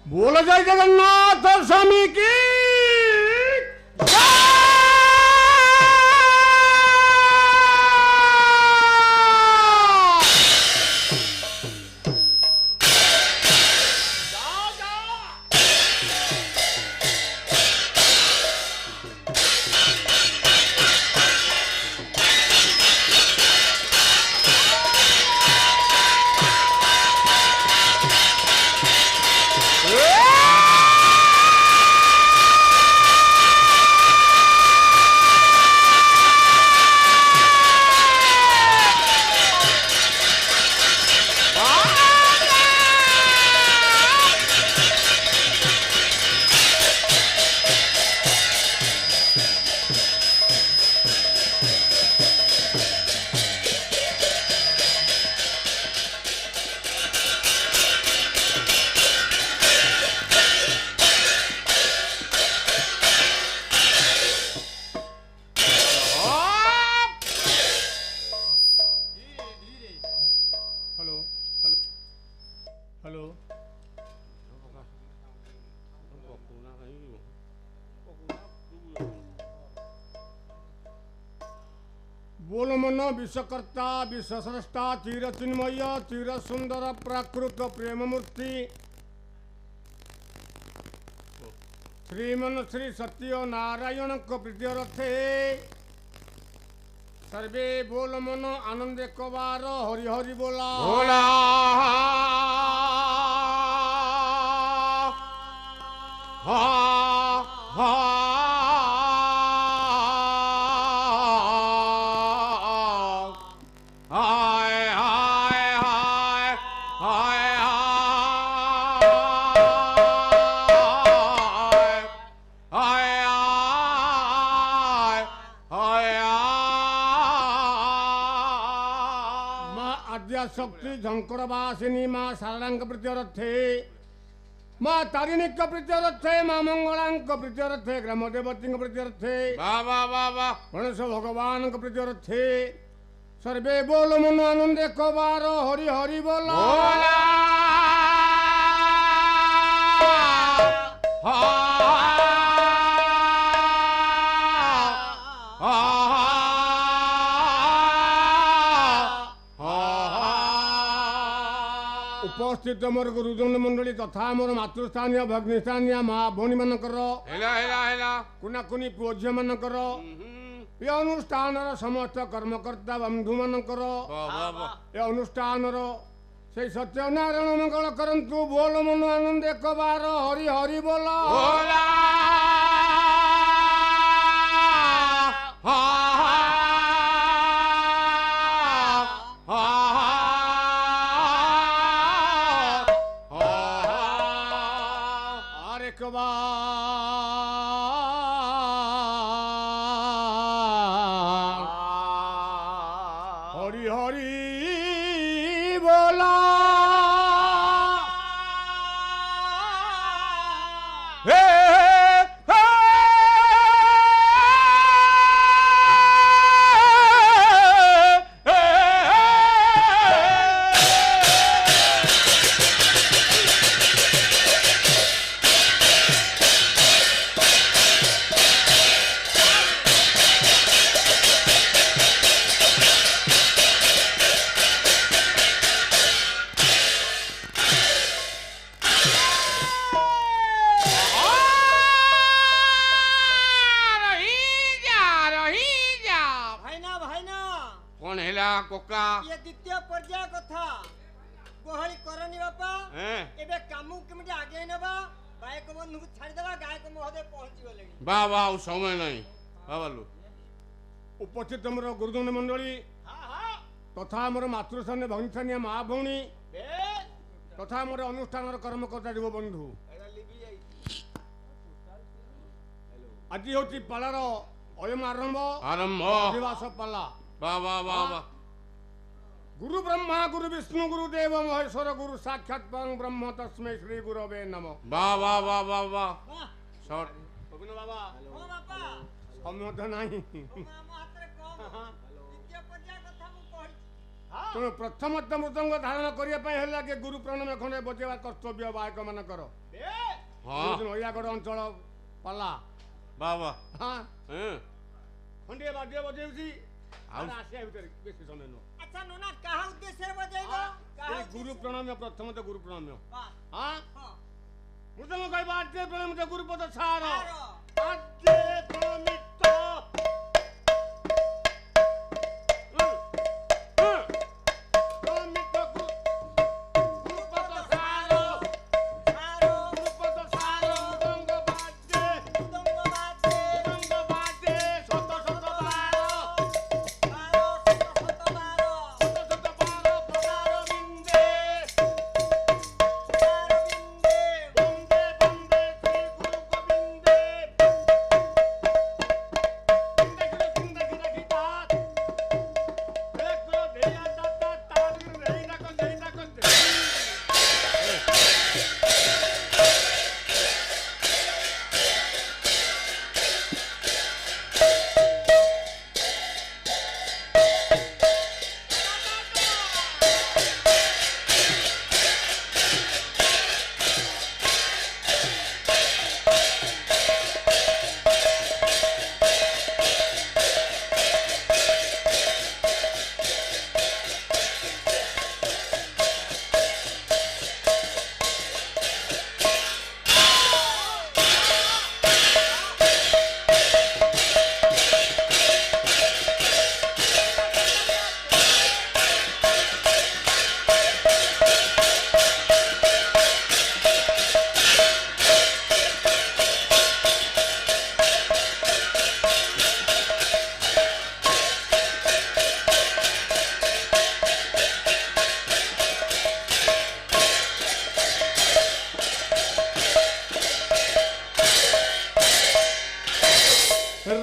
बोल जय जगन्नाथ स्वामी की बोल मन विश्वकर्ता विश्वस्रष्टा चिर चिन्मय चिर सुंदर प्राकृत प्रेम मूर्ति श्रीमन श्री सत्य नारायण को प्रीत्यर्थे सर्वे बोल मन आनंद कबार हरि हरि बोला बोला हा हा शक्ति झंकरवासिनी माँ शारदांक प्रीत्यर्थे माँ तारिणी प्रीत्यर्थे माँ मंगलांक प्रीत्यर्थे ग्राम देवती प्रीत्यर्थे गणेश भगवान प्रीत्यर्थे सर्वे बोल मन आनंद कबार हरि हरि बोल उपस्थित मोर गुरुजन मंडली तथा मोर मातृस्थानीय भग्निस्थानीय माँ भौणी मानकर कुना कुनी पुओ झील मानकर ये अनुष्ठान समस्त कर्मकर्ता बंधु मानकर ये अनुष्ठान से सत्यनारायण मंगल करंतु बोल मन आनंद एक बार हरि हरि बोल हरि हरि बोला कोका ये द्वितीय पर्याय कथा गोहली करनी बापा एबे कामू केमिति आगे नबा गायक बंधु को छाड़ी देबा गायक महोदय पहुंची गलेनी बाबा आ समय नहीं बाबालू उपस्थित मोर गुरुजन मंडली तथा मोर मातृस्थानीय भग्निस्थानीय माँ भौणी तथा मोर अनुष्ठान कर्मकर्ता जीव बंधु आज हूँ पालार अयम आरंभ अधिवास पाला गुरु ब्रह्मा गुरु विष्णु गुरु देव महेश्वर गुरु साक्षात परं ब्रह्म तस्मै श्री गुरवे नमः समय तो नहीं ତେଣୁ ପ୍ରଥମତଃ ମୃଦଙ୍ଗ ଧାରଣ କରିବା ପାଇଁ ହେଲେ ଆଗେ ଗୁରୁ ପ୍ରଣମ ଖଣ୍ଡେ ବଜେଇବା କର୍ତ୍ତବ୍ୟ ବାୟକ ମାନଙ୍କର। ନୟାଗଡ଼ ଅଞ୍ଚଳ ପାଲା ବାବା ହଁ ଖଣ୍ଡିଏ ବାଦ୍ୟ ବଜେଉଛି ଆସିବା ଭିତରେ ବେଶୀ ସମୟ ନୁହଁ। ଆଚ୍ଛା ନନା କାହା ଉଦ୍ଦେଶ୍ୟରେ ବଜେଇବ? ଗୁରୁ ପ୍ରଣମ୍ୟ ପ୍ରଥମତଃ ଗୁରୁ ପ୍ରଣମ୍ୟ ମୃଦଙ୍ଗ କହିବା ଆଦ୍ୟ ପ୍ରଣମିତ ଗୁରୁପଦ ସାର ଆଦ୍ୟ ପ୍ରଣମିତ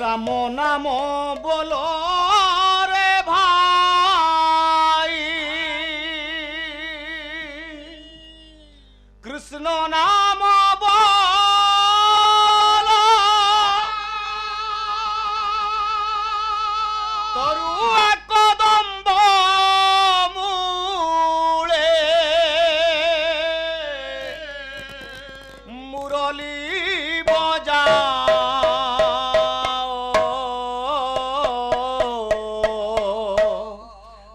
রাম নাম বলো রে ভাই, কৃষ্ণ নাম বলো, তরুয়া কদম্ব মূলে মুরলী বজা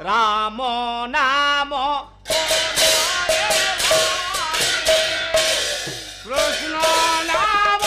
রাম নাম কৃষ্ণ নাম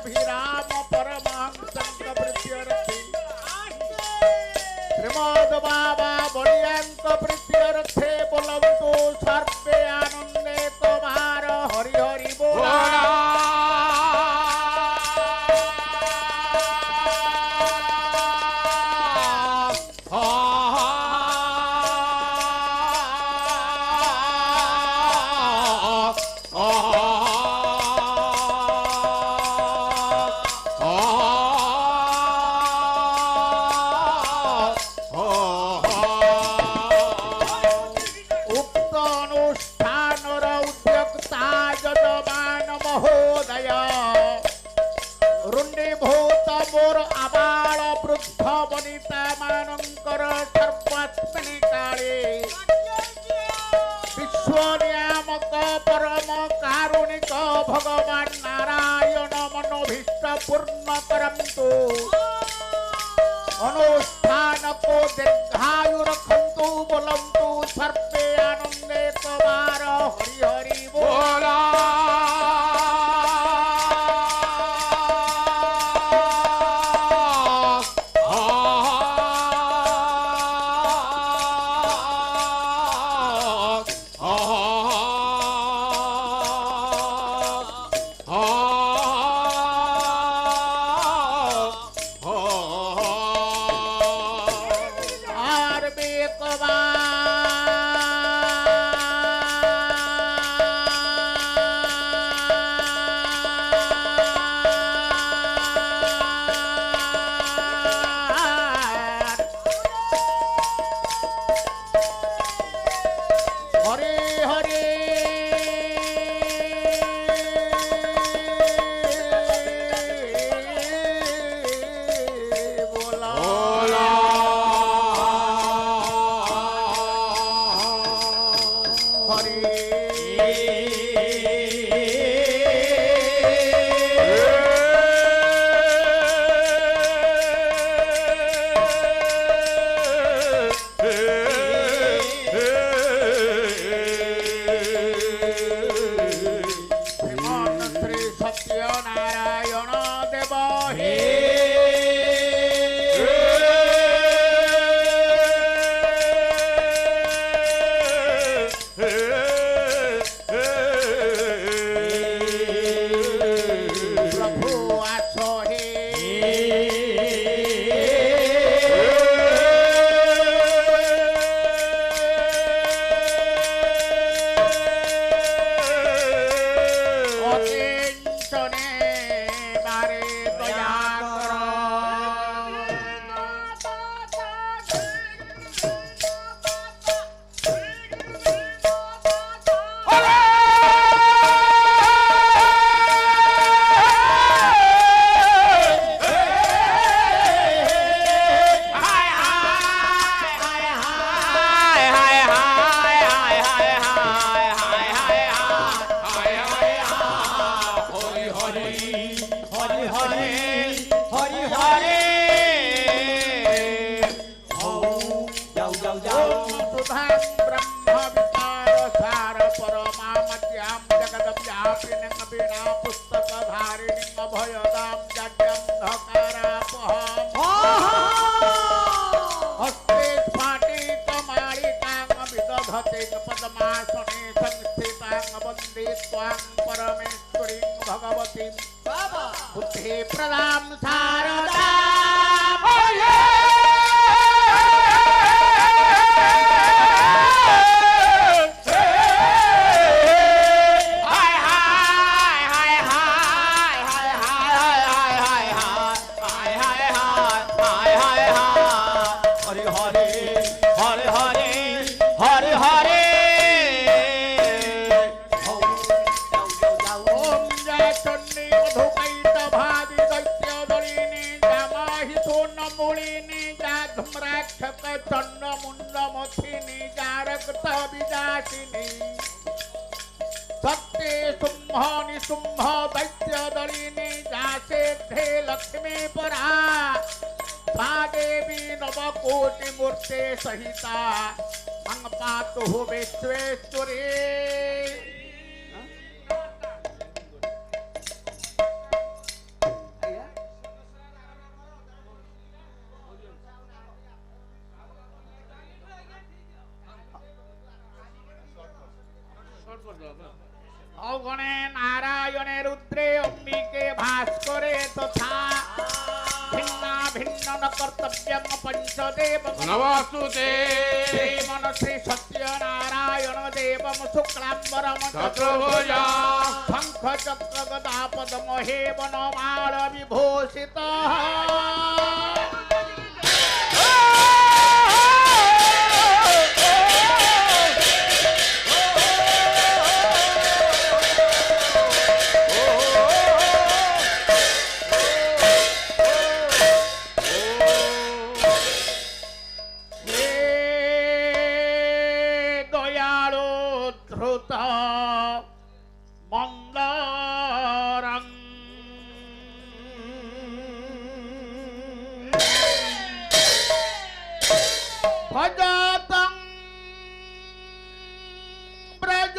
अभिराम परमहंसंग प्रीत्यर्थे श्रीमद बाबा बलियांक प्रीत्यर्थे बोलंतु सर्वे आनंदे तुम्हार हरि हरि बोला। भगवान नारायण मनोभीष्ट पूर्ण करंतु अनुष्ठान को दीर्घायु रखंतु बोलंतु सर्वे आनंदे तुम्हार हरि हरि बोला। सहिता अंग पातु विश्वेश्वरी অগণে নারায়ণে রুদ্রে অম্বিকে ভাস্করে তথা ভিন্না ভিন্ন ন কর্তব্যম পঞ্চদেব নমস্তুতে শ্রীমন শ্রী সত্য নারায়ণ দেবম শুক্লাম্বরম চতুর্ভুজ শঙ্খ চক্র গদা পদ্ম হে বনমাল বিভূষিত মন্দারং ভজতং ব্রজ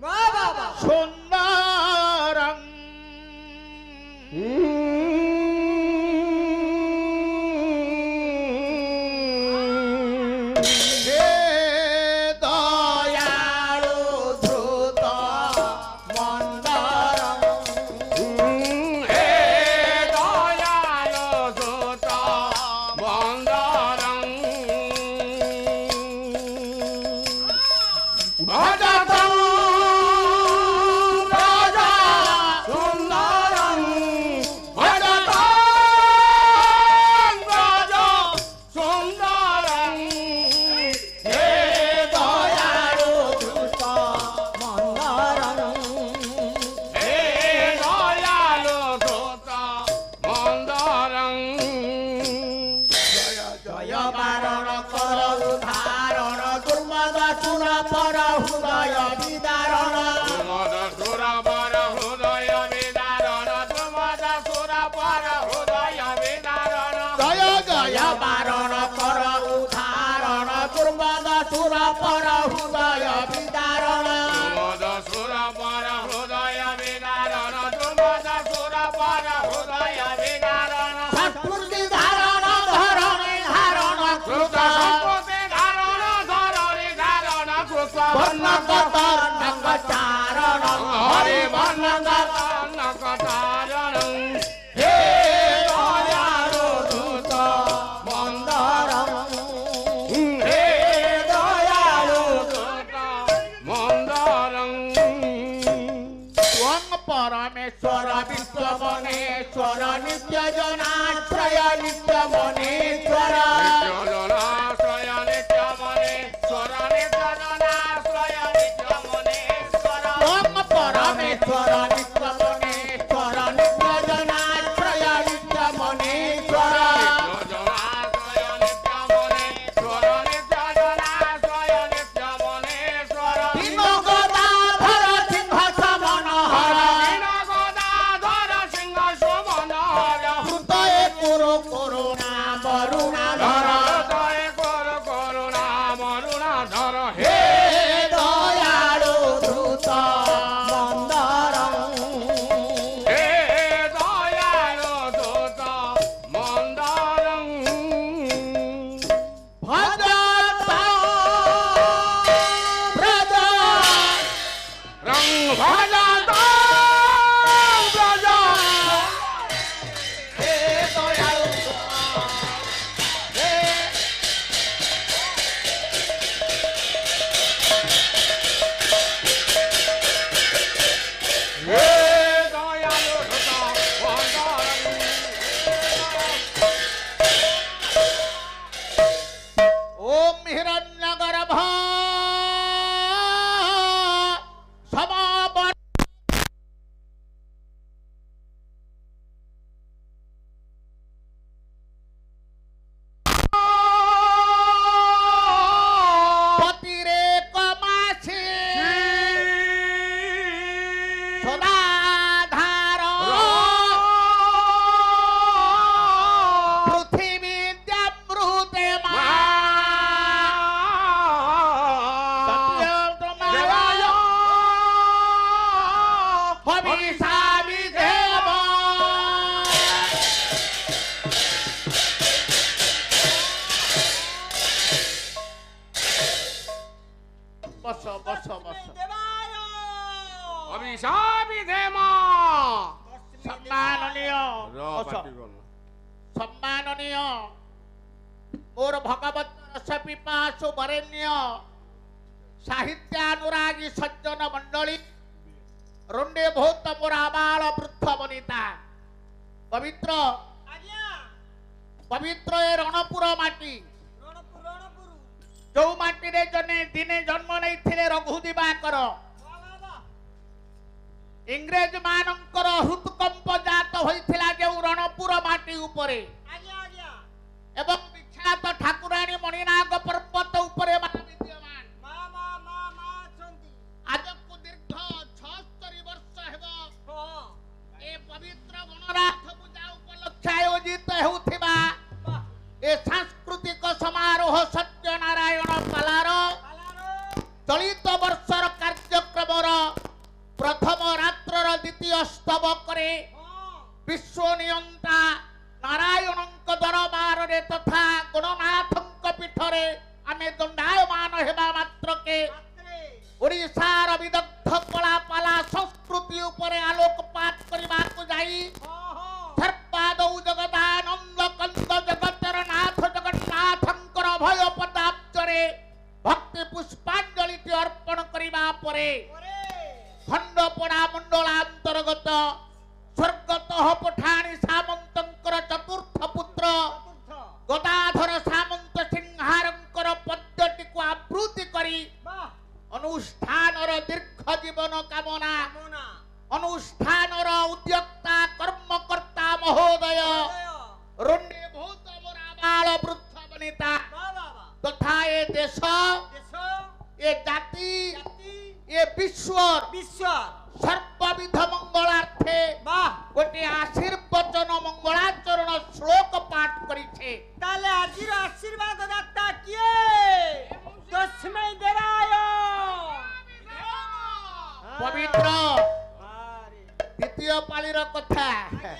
বাহ বাহ বাহ সুন্দরং হে দয়ালু ধ্রুত মন্দারং হে দয়ালো সুত বন্দরং ভজতং রাজা সুন্দরং ভজতং রাজা সুন্দরং হে দয়ালো সুত মন্দারং হে দয়ালো সুত বন্দরং জয় বারণ কর উদাহরণ দুর্মদ সুর পর হৃদয় বিদারণ তুমদ সুরবর হৃদয় বিদারণ তুমদ সুরবর হৃদয় বিদারণ জয় জয় বারণ কর উদাহরণ দুর্মদ সুর পর হৃদয় বিদারণ তুমদ সুরবর হৃদয় বিদারণ তুমদ সুরবর হৃদয় বিদারণ সৎপূর্তি ধারণ ধরণে ধারণ কৃত কৃত সম্পত্তি ধারণ ধরণি ধারণ কৃত বর্ণগত নগচারণ হরি বর্ণগত নকটারণ হে দয়ালো সুত বন্দরং হে দয়ালো সুত বন্দরং ত্বং পরমেশ্বর বিশ্বমনেশ্বর নিত্য জনাশ্রয় নিত্য মনেশ্বর জনাশ্রয় নিত্য মনেশ্বর নিত্য জনাশ্রয় নিত্য মনেশ্বর ত্বং পরমেশ্বর নিত্য মনেশ্বর সম্মাননীয় মোর ভগবত রস পিপাসু বরেণ্য সাহিত্যানুরাগী সজ্জন মণ্ডলী রুণ্ডে ভূত মোর আবাল বৃদ্ধ বনিতা পবিত্র আজ্ঞা পবিত্র এ রণপুর মাটি রণপুর রণপুর ଯେଉଁ ମାଟିରେ ଜଣେ ଦିନେ ଜନ୍ମ ନେଇଥିଲେ ରଘୁ ଦିବାକର ବାବା ଇଂରେଜ ମାନଙ୍କର ହୃଦକମ୍ପ ଜାତ ହୋଇଥିଲା ଯେଉଁ ରଣପୁର ମାଟି ଉପରେ ଆଜ୍ଞା ଆଜ୍ଞା ଏବଂ ବିଖ୍ୟାତ ଠାକୁରାଣୀ ମଣିନାଗ ପର୍ବତ ଉପରେ ମା ବିଦ୍ୟମାନ ମା ଅଛନ୍ତି ଆଜକୁ ଦୀର୍ଘ 76 ବର୍ଷ ହେବ ହଁ ଏ ପବିତ୍ର ଗଣନାଥ ପୂଜା ଉପଲକ୍ଷେ ଆୟୋଜିତ ହେଉଥିବା ବାଃ ଏ ସାଂସ୍କୃତିକ ସମାରୋହ ସତ୍ୟନାରାୟଣ ପାଲାର ପାଲାର ଚଳିତ ବର୍ଷର କାର୍ଯ୍ୟକ୍ରମର ପ୍ରଥମ ରାତ୍ରର ଦ୍ୱିତୀୟ ସ୍ତବକରେ ହଁ ବିଶ୍ୱ ନିୟନ୍ତା ନାରାୟଣଙ୍କ ଦରବାରରେ ତଥା ଗଣନାଥଙ୍କ ପୀଠରେ ଆମେ ଦଣ୍ଡାୟମାନ ହେବା ମାତ୍ରକେ ରାତ୍ରେ ଓଡ଼ିଶାର ବିଦଗ୍ଧ କଳା ପାଲା ସଂସ୍କୃତି ଉପରେ ଆଲୋକପାତ କରିବାକୁ ଯାଇ ହଁ ସର୍ବାଦୌ ଜଗଦାନନ୍ଦ କନ୍ଦ ଜଗତର ନାଥ ଜଗନ୍ନାଥଙ୍କର ଭୟ ପଦାବ୍ଜରେ ଭକ୍ତି ପୁଷ୍ପାଞ୍ଜଳିଟି ଅର୍ପଣ କରିବା ପରେ ପରେ ଖଣ୍ଡପଡ଼ା ମଣ୍ଡଳାନ୍ତର୍ଗତ ସ୍ୱର୍ଗତଃ ପଠାଣି ସାମନ୍ତଙ୍କର ଚତୁର୍ଥ ପୁତ୍ର ଚତୁର୍ଥ ଗଦାଧର ସାମନ୍ତ ସିଂହାରଙ୍କର ପଦ୍ୟଟିକୁ ଆବୃତ୍ତି କରି ବାଃ ଅନୁଷ୍ଠାନର ଦୀର୍ଘ ଜୀବନ କାମନା କାମନା ଅନୁଷ୍ଠାନର ଉଦ୍ୟୋକ୍ତା କର୍ମକର୍ତ୍ତା ମହୋଦୟ ଜୟ ରୁଣ୍ଡେ ଭୂତ ମୋର ଆବାଳ ବୃଦ୍ଧ ବନିତା ବାବା ତଥା ଏ ଦେଶ ଦେଶ ଏ ଜାତି ଜାତି ଏ ବିଶ୍ୱର বিশ্ব সর্ববিধ মঙ্গলার্থে বাহ গোটে আশীর্বচন মঙ্গলাচরণ শ্লোক পাঠ করেছে তাহলে আজির আশীর্বাদ দাতা কিয়ে তস্মৈ দেবায় পবিত্র আরে দ্বিতীয় পালির কথা আজ্ঞা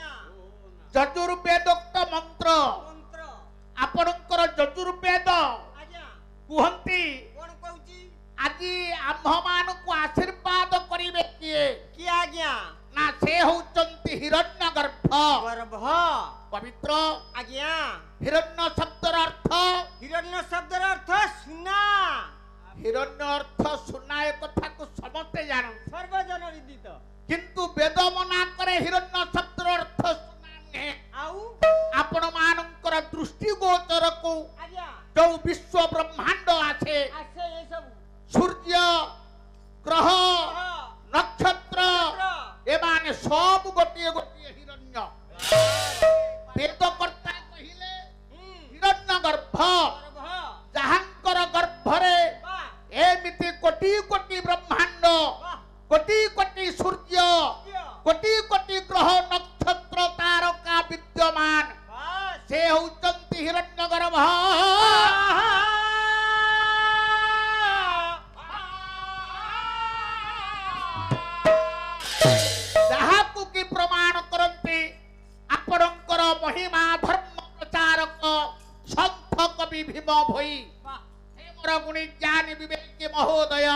যজুর্বেদোক্ত মন্ত্র মন্ত্র আপনার যজুর্বেদ আজ্ঞা কুহন্তি কোন কହୁଛି আজি আম্ভমানଙ୍କୁ আশীর্বাদ করিবে কিয়ে কি আজ্ঞা না সে হউচন্তি হিরণ্যগর্ভ গর্ভ পবিত্র আজ্ঞা হিরণ্য শব্দর অর্থ হিরণ্য শব্দের অর্থ সুনা হিরণ্য অর্থ সুনা এ কথাକୁ ସମସ୍ତେ ଜାଣନ୍ତି সর্বজন বিদিত কিন্তু বেদ মনা করে হিরণ্য শব্দর অর্থ সুনা নୁହେଁ আউ ଆପଣ ମାନଙ୍କର ଦୃଷ୍ଟି ଗୋଚରକୁ আজ্ঞা ଯୋଉ ବିଶ୍ୱ ବ୍ରହ୍ମାଣ୍ଡ আছে আছে এই সব ସୂର୍ଯ୍ୟ ଗ୍ରହ ନକ୍ଷତ୍ର ଏମାନେ ସବୁ ଗୋଟିଏ ଗୋଟିଏ ହିରଣ୍ୟ ବେଦକର୍ତ୍ତା କହିଲେ ହିରଣ୍ୟ ଗର୍ଭ গর্ভ ଯାହାଙ୍କର ଗର୍ଭରେ বাহ ଏମିତି କୋଟି କୋଟି ବ୍ରହ୍ମାଣ୍ଡ বাহ କୋଟି କୋଟି ସୂର୍ଯ୍ୟ କୋଟି କୋଟି ଗ୍ରହ ନକ୍ଷତ୍ର ତାରକା ବିଦ୍ୟମାନ বাস ସେ ହଉଛନ୍ତି ହିରଣ୍ୟ ଗର୍ଭ ଯାହାକୁ କି ପ୍ରମାଣ କରନ୍ତି ଆପଣଙ୍କର ମହିମା ଧର୍ମ ପ୍ରଚାରକ ସନ୍ଥ କବି ଭୀମ ଭୋଇ ହେ ମୋର ଗୁଣୀ ଜ୍ଞାନୀ ବିବେକୀ ମହୋଦୟ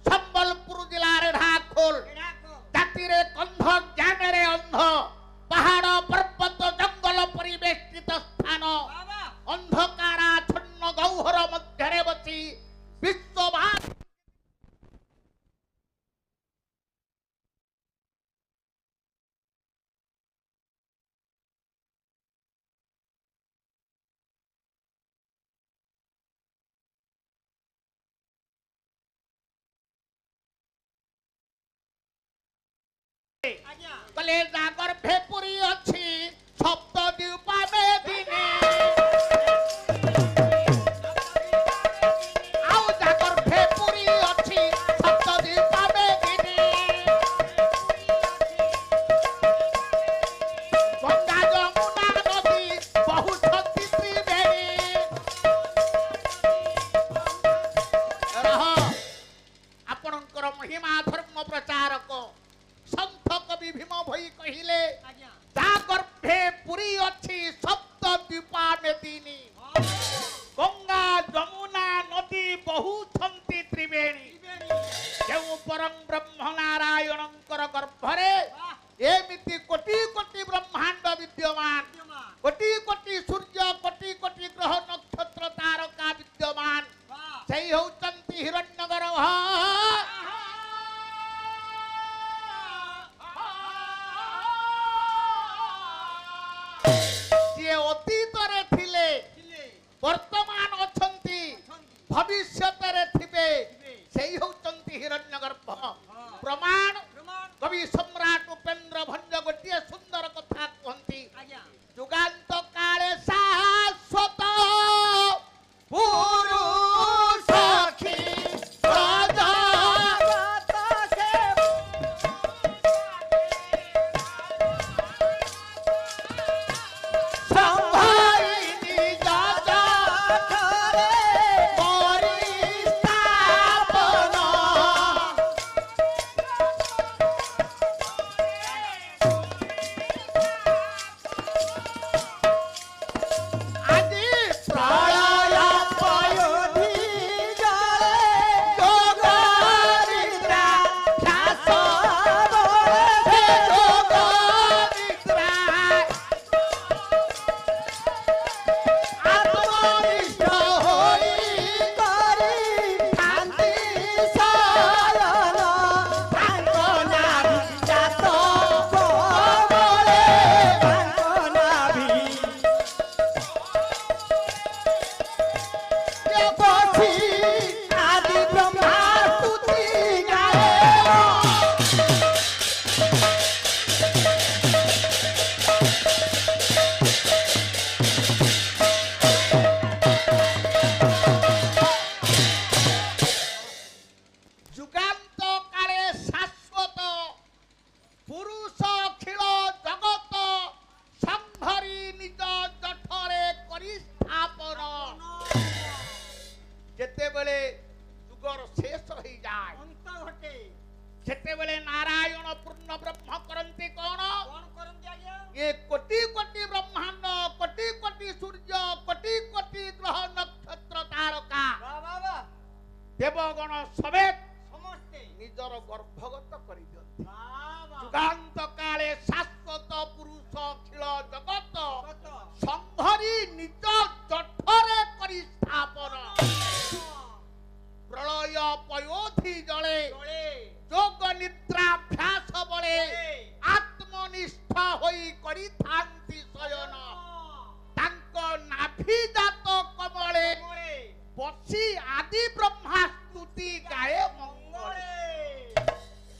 ସମ୍ବଲପୁର ଜିଲ୍ଲାରେ ଢାଖୋଲ ଜାତିରେ କନ୍ଧ ଜ୍ଞାନରେ ଅନ୍ଧ ପାହାଡ଼ ପର୍ବତ ଜଙ୍ଗଲ ପରିବେଷ୍ଟିତ ସ୍ଥାନ ଅନ୍ଧକାରାଚ୍ଛନ୍ନ ଗହ୍ୱର ମଧ୍ୟରେ ବସି ବିଶ୍ୱବାସ আজ্ঞা কলে জাগর ভেপুরি ଅଛି শব্দ দিউপাবে দিনে আও জাগর ভেপুরি ଅଛି শব্দ দিউপাবে দিনে গঙ্গা যমুনা নদী বহু শক্তি ত্রিবেণী রহ ଆପଣଙ୍କର ମହିମା ଧର୍ମ ପ୍ରଚାରକ ସନ୍ଥ କବି ଭୀମ ଭୋଇ କହିଲେ আজ্ঞା ଜାଗର ବର୍ତ୍ତମାନ ଅଛନ୍ତି ଭବିଷ୍ୟତରେ ଥିବେ ସେଇ ହଉଛନ୍ତି ହିରଣ୍ୟଗର୍ଭ। ପ୍ରମାଣ କବି ସମ୍ରାଟ ଉପେନ୍ଦ୍ର ଭଞ୍ଜ ଗୋଟିଏ ସୁନ୍ଦର କଥା କୁହନ୍ତି, ଯୁଗାନ୍ତ କାଳେ ଶାଶ୍ୱତ ପୁରୁଷ ଅଖିଳ ଜଗତ ସଂହରି ନିଜ ଜଠରେ କରି ସ୍ଥାପନ। ଯେତେବେଳେ ଯୁଗର ଶେଷ ହେଇଯାଏ ଅନ୍ତ ଘଟେ ସେତେବେଳେ ନାରାୟଣ ପୂର୍ଣ୍ଣ ବ୍ରହ୍ମ କରନ୍ତି କଣ? କଣ କରନ୍ତି ଆଜ୍ଞା? ଏ କୋଟି କୋଟି ବ୍ରହ୍ମାଣ୍ଡ, କୋଟି କୋଟି ସୂର୍ଯ୍ୟ, କୋଟି କୋଟି ଗ୍ରହ ନକ୍ଷତ୍ର ତାରକା ବାଃ ବାଃ ବାଃ ଦେବଗଣ ସବେ ସମସ୍ତେ ନିଜର ଗର୍ଭଗତ କରିଦିଅନ୍ତି। ବାଃ ବାଃ ଯୁଗାନ୍ତ କାଳେ ଶାଶ୍ୱତ ପୁରୁଷ ଅଖିଳ ଜଗତ କତ ସଂହରି ନିଜ ଜଠରେ କରି ସ୍ଥାପନ। ପ୍ରଳୟ ପୟୋଧି ଜଳେ ତଳେ ଯୋଗ ନିଦ୍ରାଭ୍ୟାସ ବଳେ ଆତ୍ମନିଷ୍ଠ ହୋଇ କରିଥାନ୍ତି ଶୟନ। ତାଙ୍କ ନାଭିଜାତ କମଳେ ତଳେ ବସି ଆଦି ବ୍ରହ୍ମା ସ୍ତୁତି ଗାଏ ମଙ୍ଗଳେ।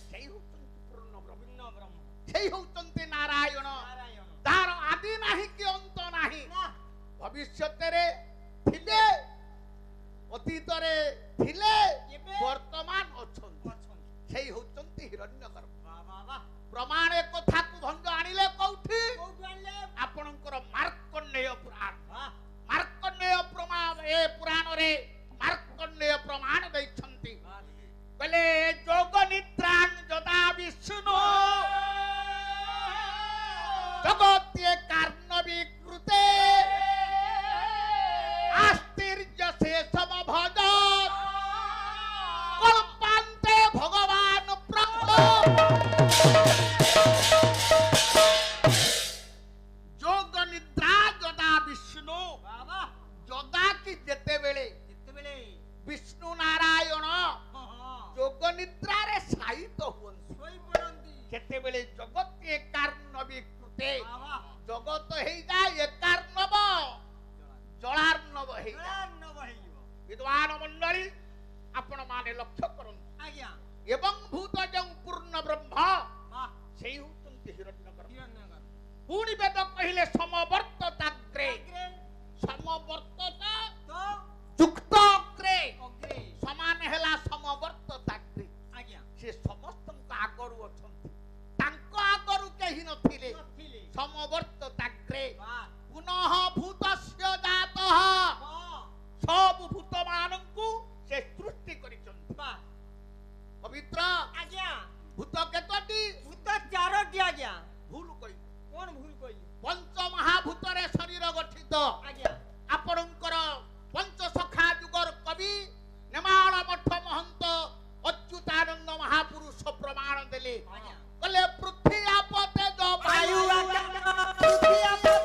ସେଇ ହଉଛନ୍ତି ପୂର୍ଣ୍ଣ ବ୍ରହ୍ମ, ଭିନ୍ନ ବ୍ରହ୍ମ ସେଇ ହଉଛନ୍ତି ନାରାୟଣ। ନାରାୟଣ ତାର ଆଦି ନାହିଁ କି ଅନ୍ତ ନାହିଁ। ନା ଭବିଷ୍ୟତରେ ଥିଲେ, ଅତୀତରେ ଥିଲେ, ଏବେ ବର୍ତ୍ତମାନ ଅଛନ୍ତି। ଅଛନ୍ତି। ସେଇ ହଉଛନ୍ତି ହିରଣ୍ୟଗର୍ଭ। ବାଃ ବାଃ ବାଃ ପ୍ରମାଣ ଏ କଥାକୁ ଭଞ୍ଜ ଆଣିଲେ କୋଉଠି? କୋଉଠୁ ଆଣିଲେ? ଆପଣଙ୍କର ମାର୍କଣ୍ଡେୟ ପୁରାଣ। ବାଃ ମାର୍କଣ୍ଡେୟ ପ୍ରମାଣ, ଏ ପୁରାଣରେ ମାର୍କଣ୍ଡେୟ ପ୍ରମାଣ ଦେଇଛନ୍ତି। ବାଃ କହିଲେ ଯୋଗ ନିଦ୍ରାଂ ଯଦା ବିଷ୍ଣୁ ଜଗତ୍ये କାର୍ଣ୍ଣବିକୃତେ ଆସ୍ତିର୍ଯ୍ୟ ଶେଷମ ଭଜ କଳ୍ପାନ୍ତେ ଭଗବାନ ବ୍ରହ୍ମ। ଯୋଗ ନିଦ୍ରା ଯଦା ବିଷ୍ଣୁ, ବାଃ ବାଃ ଯଦା କି ଯେତେବେଳେ ଯେତେବେଳେ ବିଷ୍ଣୁ ନାରାୟଣ ହଁ ହଁ ଯୋଗ ନିଦ୍ରାରେ ସାଇତ ହୁଅନ୍ତି, ଶୋଇପଡ଼ନ୍ତି। ସେତେବେଳେ ଜଗତ ଏକାର୍ଣ୍ଣବିକୃତେ, ବାଃ ବାଃ ଜଗତ ହେଇଯାଏ ଏକାର୍ଣ୍ଣବ, ଜଳାର୍ଣ୍ଣବ ହେଇଯାଏ। ଜଳାର୍ଣ୍ଣବ ହେଇଯିବ। ବିଦ୍ୱାନ ମଣ୍ଡଳୀ ଆପଣ ମାନେ ଲକ୍ଷ୍ୟ କରନ୍ତୁ। ଆଜ୍ଞା ଏବଂ ଭୂତ ଯେଉଁ ପୂର୍ଣ୍ଣ ବ୍ରହ୍ମ ବାଃ ସେଇ ହଉଛନ୍ତି ହିରଣ୍ୟଗର୍ଭ। ହିରଣ୍ୟଗର୍ଭ ପୁଣି ବେଦ କହିଲେ ସମବର୍ତ୍ତତାଗ୍ରେ, ଅଗ୍ରେ ସମବର୍ତ୍ତତା ତ ଯୁକ୍ତ ଅଗ୍ରେ ଅଗ୍ରେ ସମାନ ହେଲା ସମବର୍ତ୍ତତାଗ୍ରେ। ଆଜ୍ଞା ସେ ସମସ୍ତଙ୍କ ଆଗରୁ ଅଛନ୍ତି, ତାଙ୍କ ଆଗରୁ କେହି ନଥିଲେ। ନଥିଲେ। ସମବର୍ତ୍ତତାଗ୍ରେ ବାଃ ପୁନଃ ଭୂତସ୍ୟ ଜାତଃ, ହଁ ସବୁ ଭୂତ ମାନଙ୍କୁ ସେ ସୃଷ୍ଟି କରିଛନ୍ତି। ବାଃ ପବିତ୍ର ଆଜ୍ଞା ଭୂତ କେତୋଟି? ଭୂତ ଚାରୋଟି ଆଜ୍ଞା। ଭୁଲ କହିଲି, କଣ ଭୁଲ କହିଲି? ପଞ୍ଚମହାଭୂତରେ ଶରୀର ଗଠିତ। ଆଜ୍ଞା ଆପଣଙ୍କର ପଞ୍ଚସଖା ଯୁଗର କବି ନେମାଳ ମଠ ମହନ୍ତ ଅଚ୍ୟୁତାନନ୍ଦ ମହାପୁରୁଷ ପ୍ରମାଣ ଦେଲେ। ଆଜ୍ଞା କହିଲେ ପୃଥ୍ୱୀ ଆପତେ ବାୟୁ ଆକାଶ ପୃଥିବୀ ଆପତେ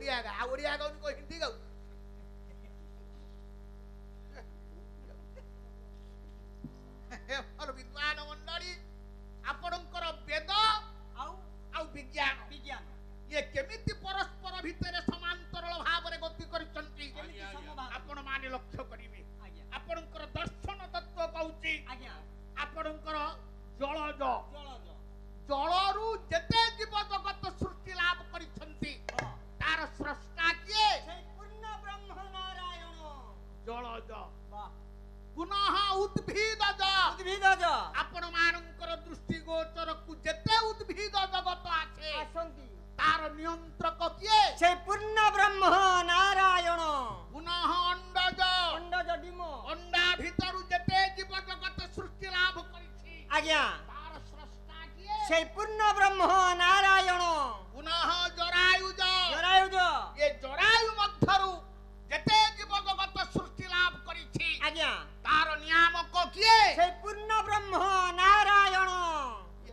ओडिया गा ओडिया गाउन को हिंदी गाउ और विद्वान मंडली आपणकर वेद आउ आउ विज्ञान विज्ञान ये केमिति परस्पर भितर समांतरल भाव रे गति करचंती केमिति समभाव आपण माने लक्ष्य करिवे आज्ञा आपणकर दर्शन तत्व कहूची आज्ञा आपणकर जलज जलज जलरू जेते जीव जगत सृष्टि लाभ करिसंती हां तार स्रष्टा किए সেই পূর্ণ ব্রহ্ম নারায়ণ जलज বাহ पुनः उद्भिदज উদ্ভিদজ आपण मानकर दृष्टि गोचर कु जेते उद्भिद जगत आछे আসন্তি तार नियंत्रक किए সেই পূর্ণ ব্রহ্ম নারায়ণ पुनः अंडज অন্ডজ ডিম अंडा भितरु जेते जीव जगत सृष्टि लाभ करिछि আজ্ঞা तार स्रष्टा किए সেই পূর্ণ ব্রহ্ম নারায়ণ पुनः जरायुज জরায়ুজ ये जरायु मध्यरु जेते जीव जगत सृष्टि लाभ करिछि আজ্ঞা तार नियामक किए সেই পূর্ণ ব্রহ্ম নারায়ণ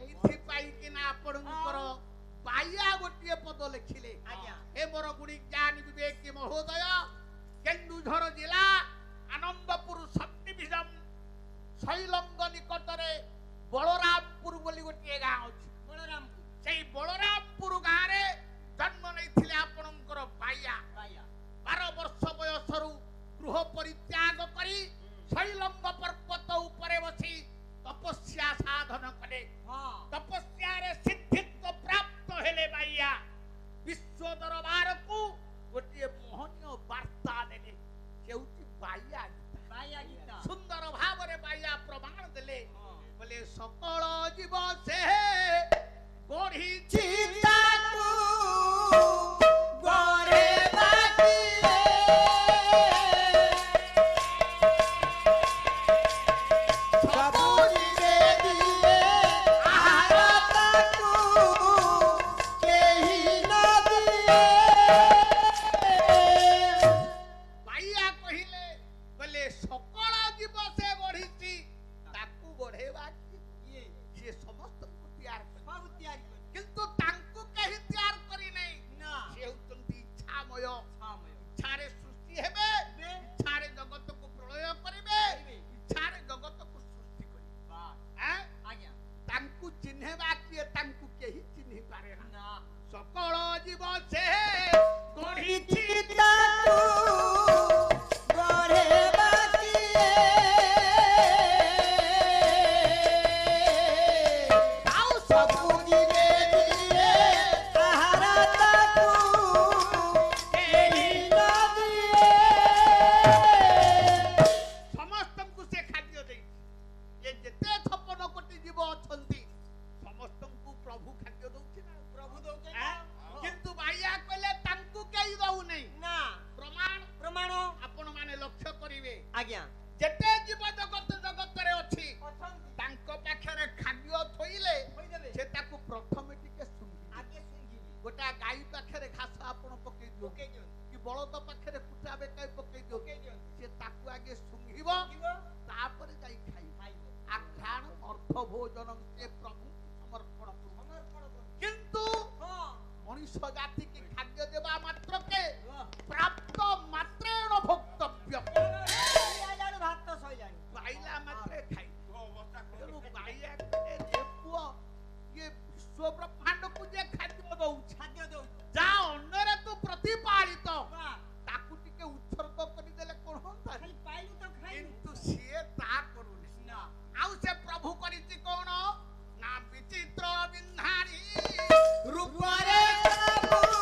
एथि पाई किना आपणकर बाया गोटिए पद लिखिले আজ্ঞা हे मोर गुणी ज्ञान विवेक के महोदय केन्दुझर जिला आनंदपुर सब डिविजन शैलंग निकटरे बलरामपुर बोली गोटिए गाँव अछि বলরামপুর सेई बलरामपुर गाँ रे जन्म नैथिले आपणकर बाया ভাইয়া 12 वर्ष बयसरु गृह परित्याग करी शैलंग पर्वत उपरे बसी तपस्या साधन कले হ্যাঁ तपस्या रे सिद्धित्व प्राप्त हेले बाइया विश्व दरबार को गोटे मोहनीय वार्ता देले सेउची बाइया गीता ভাইয়া গীতা सुंदर भाव रे बाइया प्रमाण देले হ্যাঁ बोले सकल जीव से बढ़ी চিতাকু গরে বাটিয়ে সবুজে দিয়ে আহারতাকু কেহি না দিয়ে बाइया कहिले बोले सकल जीव से बढ़ी ताकू बढ़ेवा की ইয়ে से समस्त को तैयार कर সব তৈরি করে किंतु तांकु कहीं तैयार करी नहीं না से होतंती इच्छामय সাময় इच्छारे सृष्टि हेबे বে इच्छारे जगत को प्रलय करिवे করিবে। इच्छारे जगत को सृष्टि करिवे বাহ हैं আজ্ঞা तांकु चिन्हेबा किए तांकु केही चिन्हि पारे ना না सकल जीव से गढ़ी চিতাকু গরে বাটিয়ে ताऊ সবুজে দিয়ে আহারতাকু কেহি না দিয়ে समस्त को से खाद्य दे ये जते 56 कोटी जीव अछंती समस्त को प्रभु खाद्य दउछि ना প্রভু দৌকে हैं? किंतु बाइया कहले तांकु केही दउ नहीं না प्रमाण প্রমাণ आपण माने लक्ष्य करिवे আজ্ঞা जेते जीव जगत जगत रे अछि অছন্তি तांको पाखरे खाद्य थोइले হই যাবে से ताकु प्रथम टिके सुंघी আগে শুনছিলি गोटा गाई पाखरे घास आपण पकई दियो ওকে দিও कि बळद पाखरे कुटा बेकाई पकई दियो ওকে দিও से ताकु आगे सुंघिबो দিব तापर जाई खाई খাইব आख्यान अर्थ भोजन से प्रभु समर्पण करू সমর্পণ কর किंतु হ্যাঁ मनुष्य जाति के खाद्य देवा मात्र के বাহ प्राप्त मात्रेण भोक्तव्य আজাড় ভাত তো সই জানি पाइला मात्रे खाई तेणु बाइया कहले जे पुओ ये विश्व ब्रह्मांड को जे खाद्य दउछ খাদ্য দৌ जा अन्नरे तू प्रतिपालित বাহ ताकू टिके उत्सर्ग करि देले कोन होता খালি পাইলু তো খাইলু किंतु सिए ता करूनी না आउ से प्रभु करिछि कोन ना विचित्र बिन्धारी রূপরে সাবু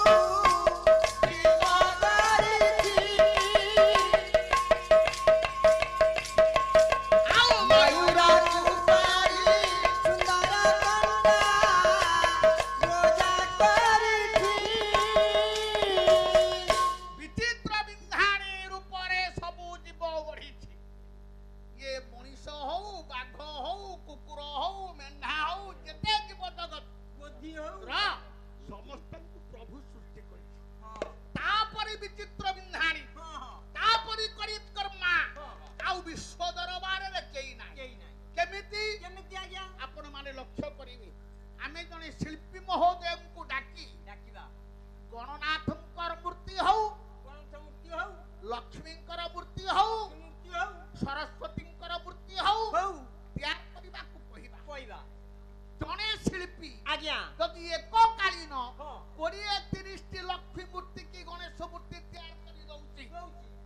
ଜଣେ ଶିଳ୍ପୀ ଆଜ୍ଞା ଯଦି ଏକକାଳୀନ ହଁ 20-30ଟି ଲକ୍ଷ୍ମୀ ମୂର୍ତ୍ତି କି ଗଣେଶ ମୂର୍ତ୍ତି ତିଆରି କରି ଦଉଛି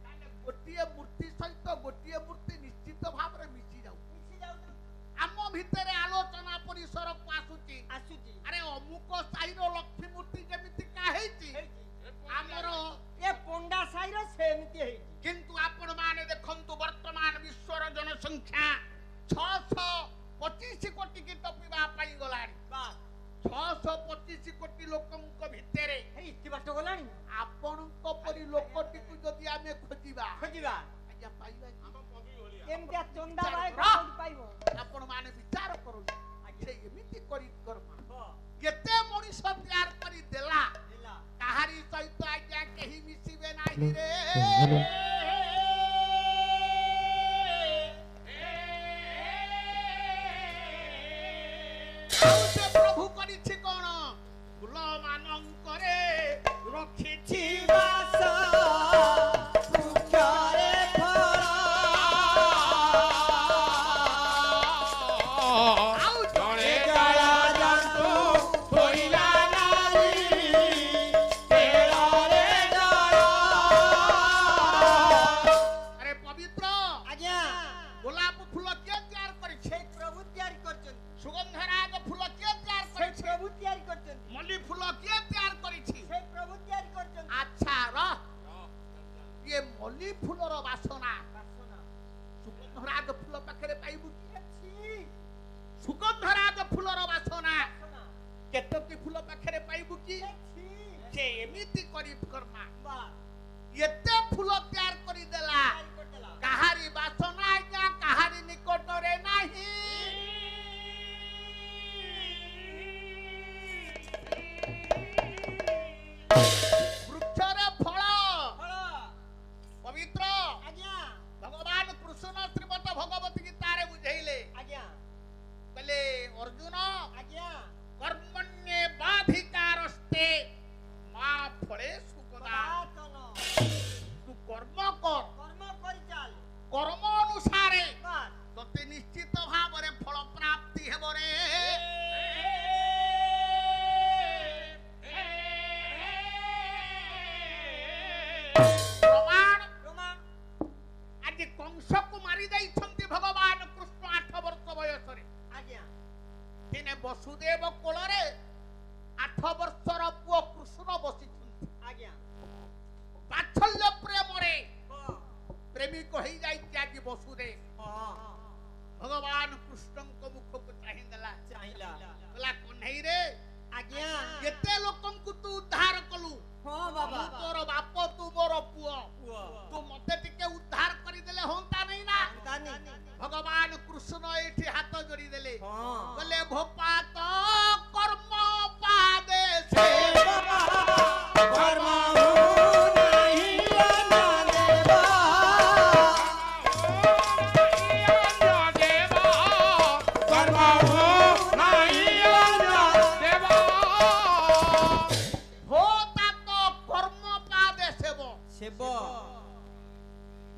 ତାହେଲେ ଗୋଟିଏ ମୂର୍ତ୍ତି ସହିତ ଗୋଟିଏ ମୂର୍ତ୍ତି ନିଶ୍ଚିତ ଭାବରେ ମିଶି ଯାଉଛି ମିଶି ଯାଉଛି ଆମ ଭିତରେ ଆଲୋଚନା ପରିସରକୁ ଆସୁଛି ଆସୁଛି ଆରେ ଅମୁକ ସାହିର ଲକ୍ଷ୍ମୀ ମୂର୍ତ୍ତି ଯେମିତି ହେଇଛି ଆମର ଏ ପଣ୍ଡା ସାହିର ସେମିତି ହେଇଛି କିନ୍ତୁ ଆପଣ ମାନେ ଦେଖନ୍ତୁ ବର୍ତ୍ତମାନ ବିଶ୍ୱର ଜନସଂଖ୍ୟା 625 କୋଟି କି ଟପିବା ପାଇଁ ଗଲାଣି ବାସ୍ 625 କୋଟି ଲୋକଙ୍କ ଭିତରେ ଏଇ ଇତି ବାଟ ଗଲାଣି ଆପଣଙ୍କ ପରି ଲୋକଟିକୁ ଯଦି ଆମେ ଖୋଜିବା ଖୋଜିବା ଆଜ୍ଞା ପାଇବା କି? ଏମିତିଆ ଚନ୍ଦା ବାଏ ରହ। କୋଉଠି ପାଇବ ଆପଣ ମାନେ ବିଚାର କରନ୍ତୁ ସେ ଏମିତି କରି କର୍ମା ହଁ କେତେ ମଣିଷ ତିଆର କରି ଦେଲା ହେଲା କାହାରି ସହିତ ଆଜ୍ଞା କେହି ମିଶିବେ ନାହିଁ ରେ ଆଉ ସେ ପ୍ରଭୁ କରିଛି କଣ ଫୁଲ ମାନଙ୍କରେ ରଖିଛି ବାସ ବୃକ୍ଷରେ ଫଳ ଆଉ ଜଣେ ଜଳଜନ୍ତୁ ଶୋଇଲା ନାରୀ ତେଳରେ ଜଳ ଆରେ ପବିତ୍ର ଆଜ୍ଞା ଗୋଲାପ ଫୁଲ କିଏ ତିଆର କରିଛି ସେଇ ପ୍ରଭୁ ତିଆରି କରିଛନ୍ତି ସୁଗନ୍ଧରାଜ ଫୁଲ କିଏ ତିଆର ସେଇ କରିଛି ପ୍ରଭୁ ତିଆରି କରିଛନ୍ତି ମଲ୍ଲି ଫୁଲ କିଏ ତିଆର କରିଛି ସେଇ ପ୍ରଭୁ ତିଆରି କରିଛନ୍ତି ଆଚ୍ଛା ଇଏ ମଲ୍ଲି ଫୁଲର ବାସନା ବାସନା ସୁଗନ୍ଧରାଜ ଫୁଲ ପାଖରେ ପାଇବୁ କି ଅଛି ସୁଗନ୍ଧରାଜ ଫୁଲର ବାସନା ବାସନା କେତୋଟି ଫୁଲ ପାଖରେ ପାଇବୁ କି ଅଛି ସେ ଏମିତି କରି କର୍ମା ବାସ୍ ଏତେ ଫୁଲ ତିଆର କରିଦେଲା ତିଆରି କରିଦେଲା କାହାରି ବାସନା ଆଜ୍ଞା କାହାରି ନିକଟରେ ନାହିଁ ବୃକ୍ଷରେ ଫଳ ଫଳ ପବିତ୍ର ଆଜ୍ଞା ଭଗବାନ କୃଷ୍ଣ ଶ୍ରୀମତ ଭଗବତୀ ଗୀତାରେ ବୁଝେଇଲେ ଆଜ୍ଞା କହିଲେ ଅର୍ଜୁନ ଆଜ୍ଞା କର୍ମଣ୍ୟେ ବାଧିକାରସ୍ତେ ମା ଫଳେ ସୁକଦା ସନାତନ ତୁ କର୍ମ କର କର୍ମ କରି ଚାଲ କର୍ମ ଅନୁସାରେ ବାସ୍ ତତେ ନିଶ୍ଚିତ ଭାବରେ ଫଳ ପ୍ରାପ୍ତି ହେବ ରେ ପ୍ରମାଣ ପ୍ରମାଣ ଆଜି କଂସକୁ ମାରି ଦେଇଛନ୍ତି ଭଗବାନ କୃଷ୍ଣ 8 ବର୍ଷ ବୟସରେ ଆଜ୍ଞା ଦିନେ ବସୁଦେବ କୋଳରେ 8 ବର୍ଷର ପୁଅ କୃଷ୍ଣ ବସିଛନ୍ତି ଆଜ୍ଞା ବାତ୍ସଲ୍ୟ ପ୍ରେମରେ ହଁ ପ୍ରେମିକ ହେଇଯାଇଛି ଆଜି ବସୁଦେବ ହଁ ଭଗବାନ କୃଷ୍ଣଙ୍କ ମୁଖକୁ ଚାହିଁଦେଲା ଚାହିଁଲା କହିଲା କହ୍ନେଇରେ ଆଜ୍ଞା କେତେ ଲୋକଙ୍କୁ ତୁ ଉଦ୍ଧାର କଲୁ ହଁ ବାବା ମୁଁ ତୋର ବାପ ତୁ ମୋର ପୁଅ ପୁଅ ତୁ ମତେ ଟିକେ ଉଦ୍ଧାର କରିଦେଲେ ହୁଅନ୍ତା ନାହିଁ ନା ତାନି ଭଗବାନ କୃଷ୍ଣ ଏଇଠି ହାତ ଯୋଡ଼ି ଦେଲେ ହଁ କହିଲେ ଭୋପାତ କର୍ମ ପାଦେ ସେ କର୍ମ ନାହିଁ ଦେବା ଭୋତାତ କର୍ମ ପାଦେ ସେବ ସେବ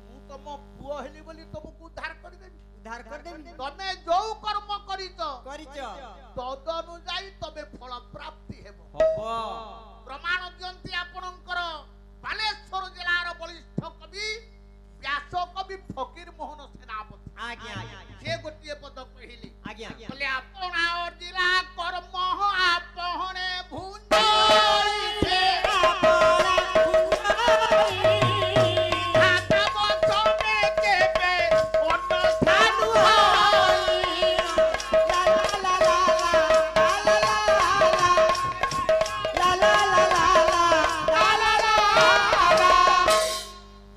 ମୁଁ ତମ ପୁଅ ହେଲି ବୋଲି ତମକୁ ଉଦ୍ଧାର କରିଦେବି ଉଦ୍ଧାର କରିଦେବି ତମେ ଯୋଉ କର୍ମ କରିଛ କରିଛ ତଦନୁଯାୟୀ ତମେ ଫଳ ପ୍ରାପ୍ତି ହେବ ହବ ପ୍ରମାଣ ଦିଅନ୍ତି ଆପଣଙ୍କର ବାଲେଶ୍ୱର ଜିଲ୍ଲାର ବଳିଷ୍ଠ କବି ବ୍ୟାସ କବି ଫକୀର ମୋହନ ସେନାପତି ଆଜ୍ଞା ସେ ଗୋଟିଏ ପଦ କହିଲେ ଆଜ୍ଞା କହିଲେ ଆପଣା ଜିଲ୍ଲା କର୍ମ ଆପଣେ ଭୁଞ୍ଜେ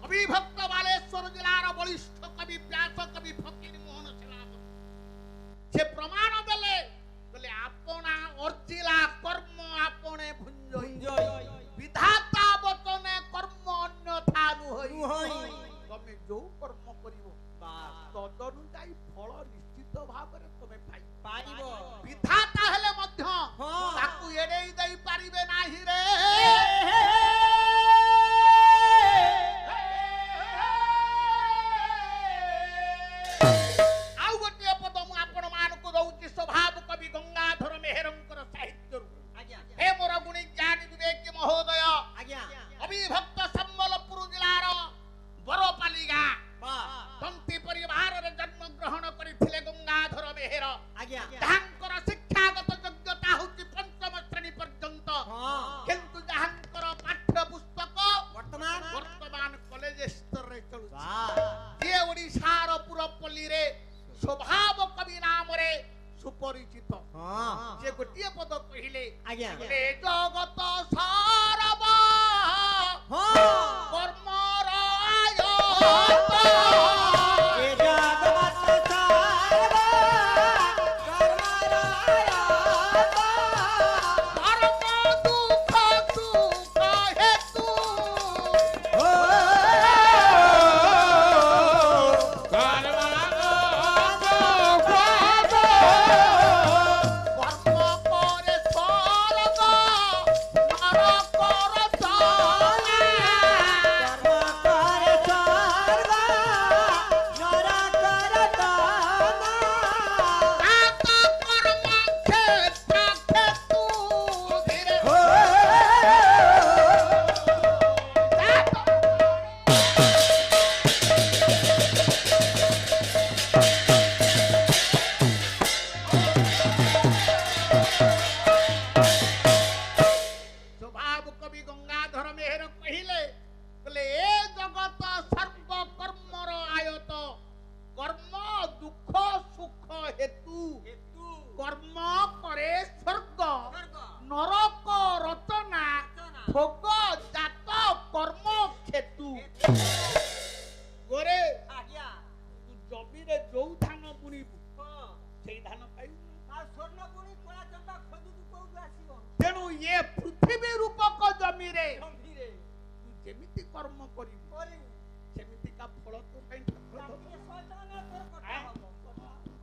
ଅବିଭକ୍ତ ବାଲେଶ୍ୱର ଜିଲ୍ଲାର ବଳିଷ୍ଠ କବି ବ୍ୟାସ କବି ଫକୀର ମୋହନ ସେନାପତି ସେ ପ୍ରମାଣ ଦେଲେ କହିଲେ ଆପଣା ଅର୍ଜିଲା କର୍ମ ଆପଣେ ଭୁଞ୍ଜଇ ବିଧାତା ବଚନେ କର୍ମ ଅନ୍ୟଥା ନୁହଇ ତମେ ଯୋଉ କର୍ମ କରିବ ତଦନୁଯାୟୀ ଫଳ ନିଶ୍ଚିତ ଭାବରେ ତମେ ପାଇବ ବିଧାତା ହେଲେ ମଧ୍ୟ ହଁ। ତାକୁ ଏଡେଇ ଦେଇ ପାରିବେ ନାହିଁ ରେ ଆଉ ଗୋଟିଏ ପଦ ମୁଁ ଆପଣ ମାନଙ୍କୁ ଦଉଛି ସ୍ୱଭାବ କବି ଗଙ୍ଗାଧର ଆଜ୍ଞା ଯାହାଙ୍କର ଶିକ୍ଷାଗତ ଯୋଗ୍ୟତା ହେଉଛି ପଞ୍ଚମ ଶ୍ରେଣୀ ପର୍ଯ୍ୟନ୍ତ ହଁ କିନ୍ତୁ ଯାହାଙ୍କର ପାଠ୍ୟ ପୁସ୍ତକ ବର୍ତ୍ତମାନ କଲେଜ ସ୍ତରରେ ଚଳୁଛି ବାସ୍ ଯିଏ ଓଡ଼ିଶାର ପୁରପଲ୍ଲୀରେ ସ୍ୱଭାବ କବି ନାମରେ ସୁପରିଚିତ ହଁ ସେ ଗୋଟିଏ ପଦ କହିଲେ ଆଜ୍ଞା ରେ ଜଗତ ସାରବ ହଁ କର୍ମର ଆୟ ଏ ଜଗତ ସାରବ କର୍ମର କର୍ମ ଦୁଃଖ ସୁଖ ହେତୁ କର୍ମ ପରେ ସ୍ୱର୍ଗ ନରକର ଚଲା ତାଙ୍କ କର୍ମ କ୍ଷେତ୍ର କ୍ଷେତୁ ଧୀରେ ସ୍ୱଭାବ କବି ଗଙ୍ଗାଧର ମେହେର କହିଲେ ଏ ଜଗତ ସର୍ବ କର୍ମର ଆୟତ କର୍ମ ଦୁଃଖ ସୁଖ ହେତୁ କର୍ମ ପରେ ସ୍ୱର୍ଗ ନରକ ରଚନା ଭୋଗ ଜାତ କର୍ମ କ୍ଷେତୁ ଗୋରେ ଆଜ୍ଞା ତୁ ଜମିରେ ଯୋଉ ଧାନ ବୁଣିବୁ ହଁ ସେଇ ଧାନ ପାଇବୁ ଆଉ ସ୍ୱର୍ଣ୍ଣପୁରୀ କଳା ଚମ୍ପା ଖୋଜୁଛୁ କୋଉଠୁ ଆସିବ ତେଣୁ ଏ ପୃଥିବୀ ରୂପକ ଜମିରେ ଗମ୍ଭୀରେ ତୁ ଯେମିତି କର୍ମ କରିବୁ କରିବୁ ସେମିତିକା ଫଳ ତୋ ପାଇଁ ଠାକୁର ଦେବ। ତାପରେ ଶୟତାନ ତୋର କଥା ହବ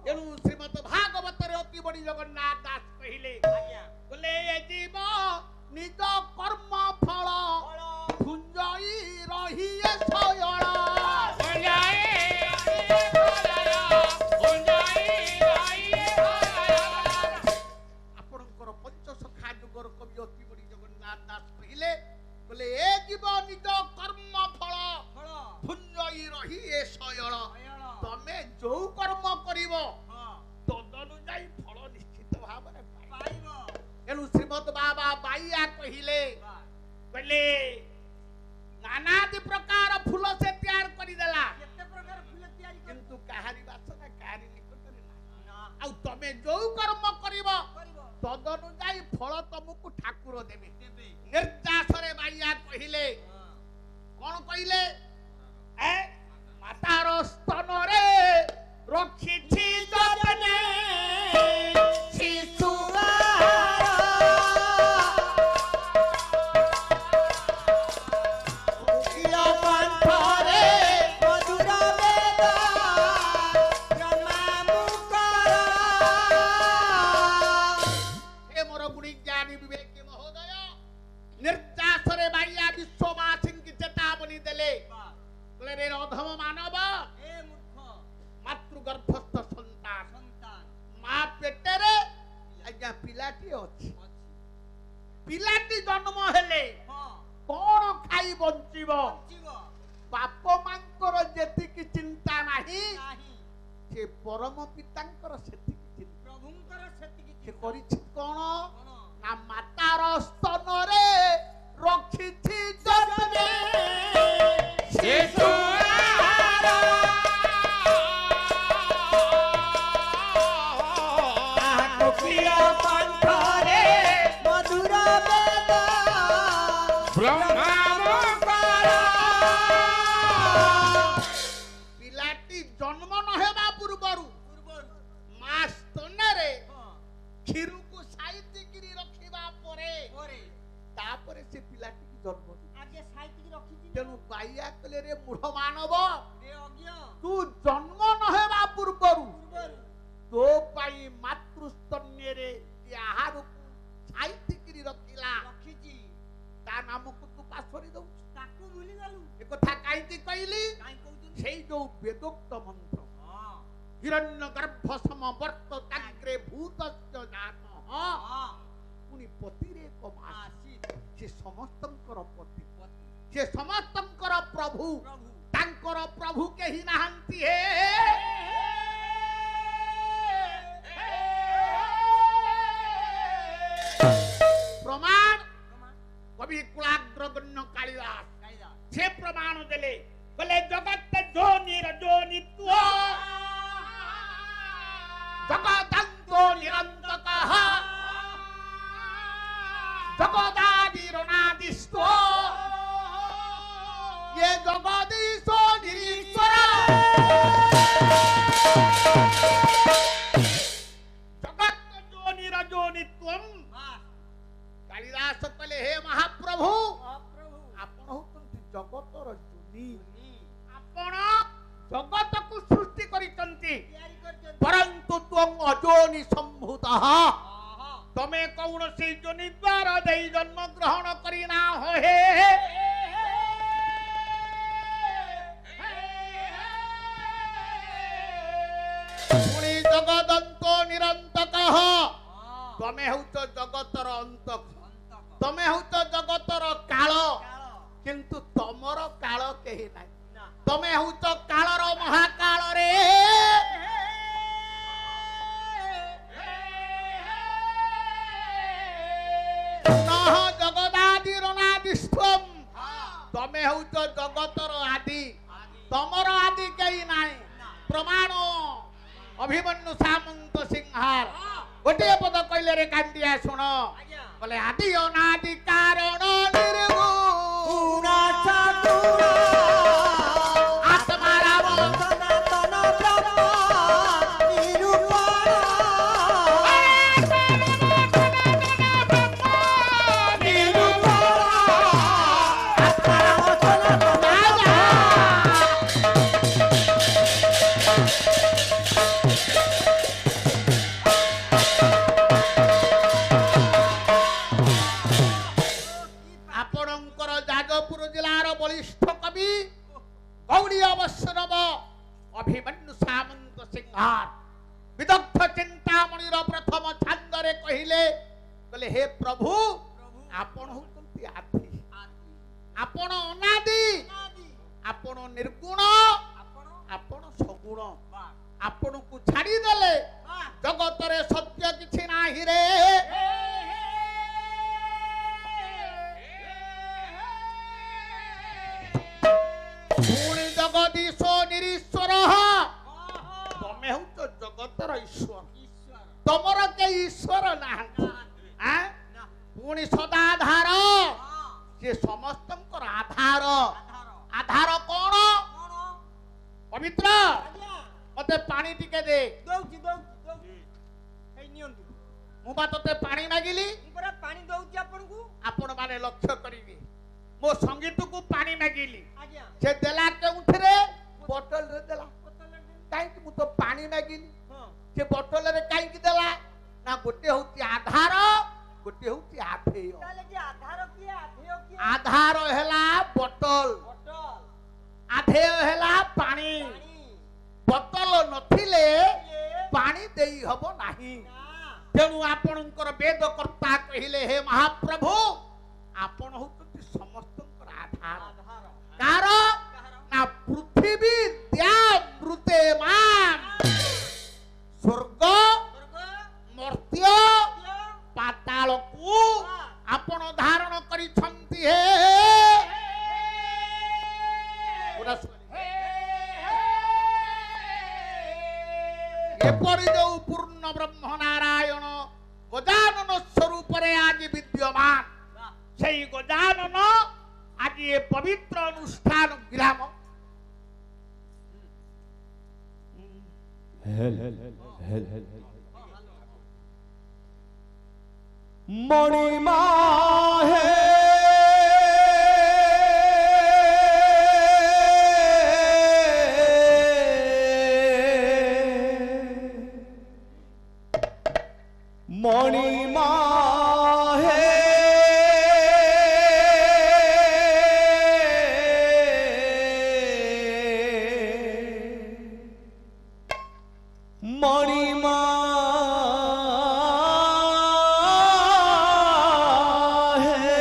ତେଣୁ ଶ୍ରୀମଦ ଭାଗବତରେ ଅତି ବଡ଼ି ଜଗନ୍ନାଥ ଦାସ କହିଲେ ଆଜ୍ଞା ବୋଲେ ଏ ଜୀବ ନିଜ କର୍ମ ଫଳ ଫଳ ଭୁଞ୍ଜଇ ରହି ଏ ଶୟଳ ଆପଣଙ୍କର ପଞ୍ଚସଖା ଯୁଗର କବି ଅତି ବଡ଼ି ଜଗନ୍ନାଥ ଦାସ କହିଲେ ବୋଲେ ଏ ଜୀବ ନିଜ କର୍ମ ଫଳ ଫଳ ଭୁଞ୍ଜଇ ରହି ଏ ଶୟଳ ଅୟଳ ତମେ ଯୋଉ କର୍ମ କରିବ ହଁ ତଦନୁଯାୟୀ ଫଳ ନିଶ୍ଚିତ ଭାବରେ ପାଇବ। ପାଇବ ଏଣୁ ଶ୍ରୀମଦ ବାବା ବାଇଆ କହିଲେ କହିଲେ ନାନାଦି ପ୍ରକାର ଫୁଲ ସେ ତିଆର କରିଦେଲା କେତେ ପ୍ରକାର ଫୁଲ ତିଆରି କିନ୍ତୁ କାହାରି ବାସନା କାହାରି ନିକଟରେ ନାହିଁ ନା ଆଉ ତମେ ଯୋଉ କର୍ମ କରିବ କରିବ ତଦନୁଯାୟୀ ଫଳ ତମକୁ ଠାକୁର ଦେବେ ଦେବେ ନିର୍ଯାସରେ ବାଇଆ କହିଲେ ହଁ କଣ କହିଲେ ଏ ମାତାର ସ୍ତନରେ ରଖିଛି ଯତନେ ଶିଶୁ हे मोर गुणी ज्ञानी विवेकी महोदय निर्जासरे बाइया विश्ववासिंकी चेतावनी देले बोले रे अधम मानव ଏ ମୂର୍ଖ मातृगर्भस्थ संतान ସନ୍ତାନ ମା ପେଟରେ ଆଜ୍ଞା ପିଲାଟି ଅଛି ଅଛି ପିଲାଟି ଜନ୍ମ ହେଲେ ହଁ କଣ ଖାଇ ବଞ୍ଚିବ ଯିବ ବାପ ମାଙ୍କର ଯେତିକି ଚିନ୍ତା ନାହିଁ ନାହିଁ ସେ ପରମ ପିତାଙ୍କର ସେତିକି ଚିନ୍ତା ପ୍ରଭୁଙ୍କର ସେତିକି ସେ ଚିନ୍ତା। କରିଛି କଣ କଣ ନା ମାତାର ସ୍ତନରେ ରଖିଛି ଯତ୍ନେ ପିଲାଟି ଜନ୍ମ ନ ହେବା ପୂର୍ବରୁ ପୂର୍ବରୁ ମା ସ୍ତନରେ ହଁ କ୍ଷୀରକୁ ସାଇତିକିରି ରଖିବା ପରେ ପରେ ତାପରେ ସେ ପିଲାଟିକି ଜନ୍ମ ଦିଏ। ଆଜି ସାଇତିକି ରଖିଛି ତେଣୁ ବାଇଆ କଲେ ରେ ମୂଢ଼ ମାନବ ରେ ଅଜ୍ଞ ତୁ ଜନ୍ମ ନ ହେବା ପୂର୍ବରୁ ପୂର୍ବରୁ ତୋ ପାଇଁ ମାତୃସ୍ତନ୍ୟରେ ଆହାରକୁ ସାଇତିକିରି ରଖିଲା ରଖିଛି ତା ନାମକୁ ତୁ ପାଶୋରି ଦଉଛୁ ତାକୁ ଭୁଲି ଗଲୁ ଏ କଥା କାହିଁକି କହିଲି କାଇଁ କହୁଛନ୍ତି ସେଇ ଯୋଉ ବେଦୋକ୍ତ ମନ୍ତ୍ର ହଁ ହିରଣ୍ୟ ଗର୍ଭ ସମବର୍ତ୍ତ ତାଗ୍ରେ ଭୂତସ୍ୟ ଜାତ ହଁ ପୁଣି ପତିରେ ଏକ ମାସ ଆସି ସେ ସମସ୍ତଙ୍କର ପତି ପତି ସେ ସମସ୍ତଙ୍କର ପ୍ରଭୁ ପ୍ରଭୁ ତାଙ୍କର ପ୍ରଭୁ କେହି ନାହାନ୍ତି ହେ कवि कुलाग्रगण्य कालिदास से प्रमाण देले बोले जगत जोनिर जोनित्व जगदन्तो निरन्तकः जगदादिरनादिस्तो ये जगदीशो निरीश्वर जगत जोनिर जोनित्वम कालिदास कहले हे महाप्रभु आपण होतंती जगतर जोनि आपण जगत को सृष्टि करितंती परंतु त्वं अजोनि संभूतः तमे कौनसी जोनि द्वारा देई जन्म ग्रहण करिना हो हे पुणी जगदन्तो निरन्तकः तमे होत जगतर अंत तमे होत जगतर काल किंतु तमर काल केही नाही तमे होत कालर महाकाल रे नह जगदादिरनादिस्थम तमे होत जगतर आदि तमर आदि केही नाही प्रमाण अभिमन्यु सामंत सिंहार गोटे पद कहले रे कांदिया सुन बोले आदि अनादि कारण निर्गुण आत्मा राम सनातन ब्रह्म निरूपण आपणकर जाजपुर जिलार बलिष्ठ कवि गौड़ी अवश्यनव अभिमन्यु सामंत सिंहार विदग्ध चिंतामणिर प्रथम छांदरे कहिले बोले हे प्रभु आपण होतंती आदि आपण अनादि आपण निर्गुण आपण सगुण आपण को छाड़ी देले जगत रे सत्य किछि नाही रे पुणी जगदीशो निरीश्वर तमे हो तो जगतर ईश्वर तमर के ईश्वर ना पुणी सदाधार से समस्तंकर आधार आधार कौन पवित्र मते पानी टिके दे दौची दौची दौची हे नियंतु मु बा तते पानी मागिली पुरा पानी दौची आपनकु आपण माने लक्ष्य करिवे मो संगीत को पानी मागिली आज्ञा से देला के उठरे बोतल रे देला काई कि मु तो पानी मागिली हां से बोतल रे काई कि देला ना गोटे होती आधार गोटे होती आधेय ताले जे आधार किए आधेय किए आधार हेला बोतल बोतल आधेय हेला पानी बोतल नथिले पानी देई हबो नाही तेनु आपणकर वेद कर्ता कहिले हे महाप्रभु आपण होतंती समस्तंकर आधार कार ना पृथ्वी द्या मृते मान स्वर्ग मर्त्य पाताल को आपण धारण करिछंती हे एपरि जो पूर्ण ब्रह्म नारायण गजानन स्वरूप रे आज विद्यमान সেই গজানন আজি এই পবিত্র অনুষ্ঠান বিরাম মণিমা হে মণিমা হে মণিমা হে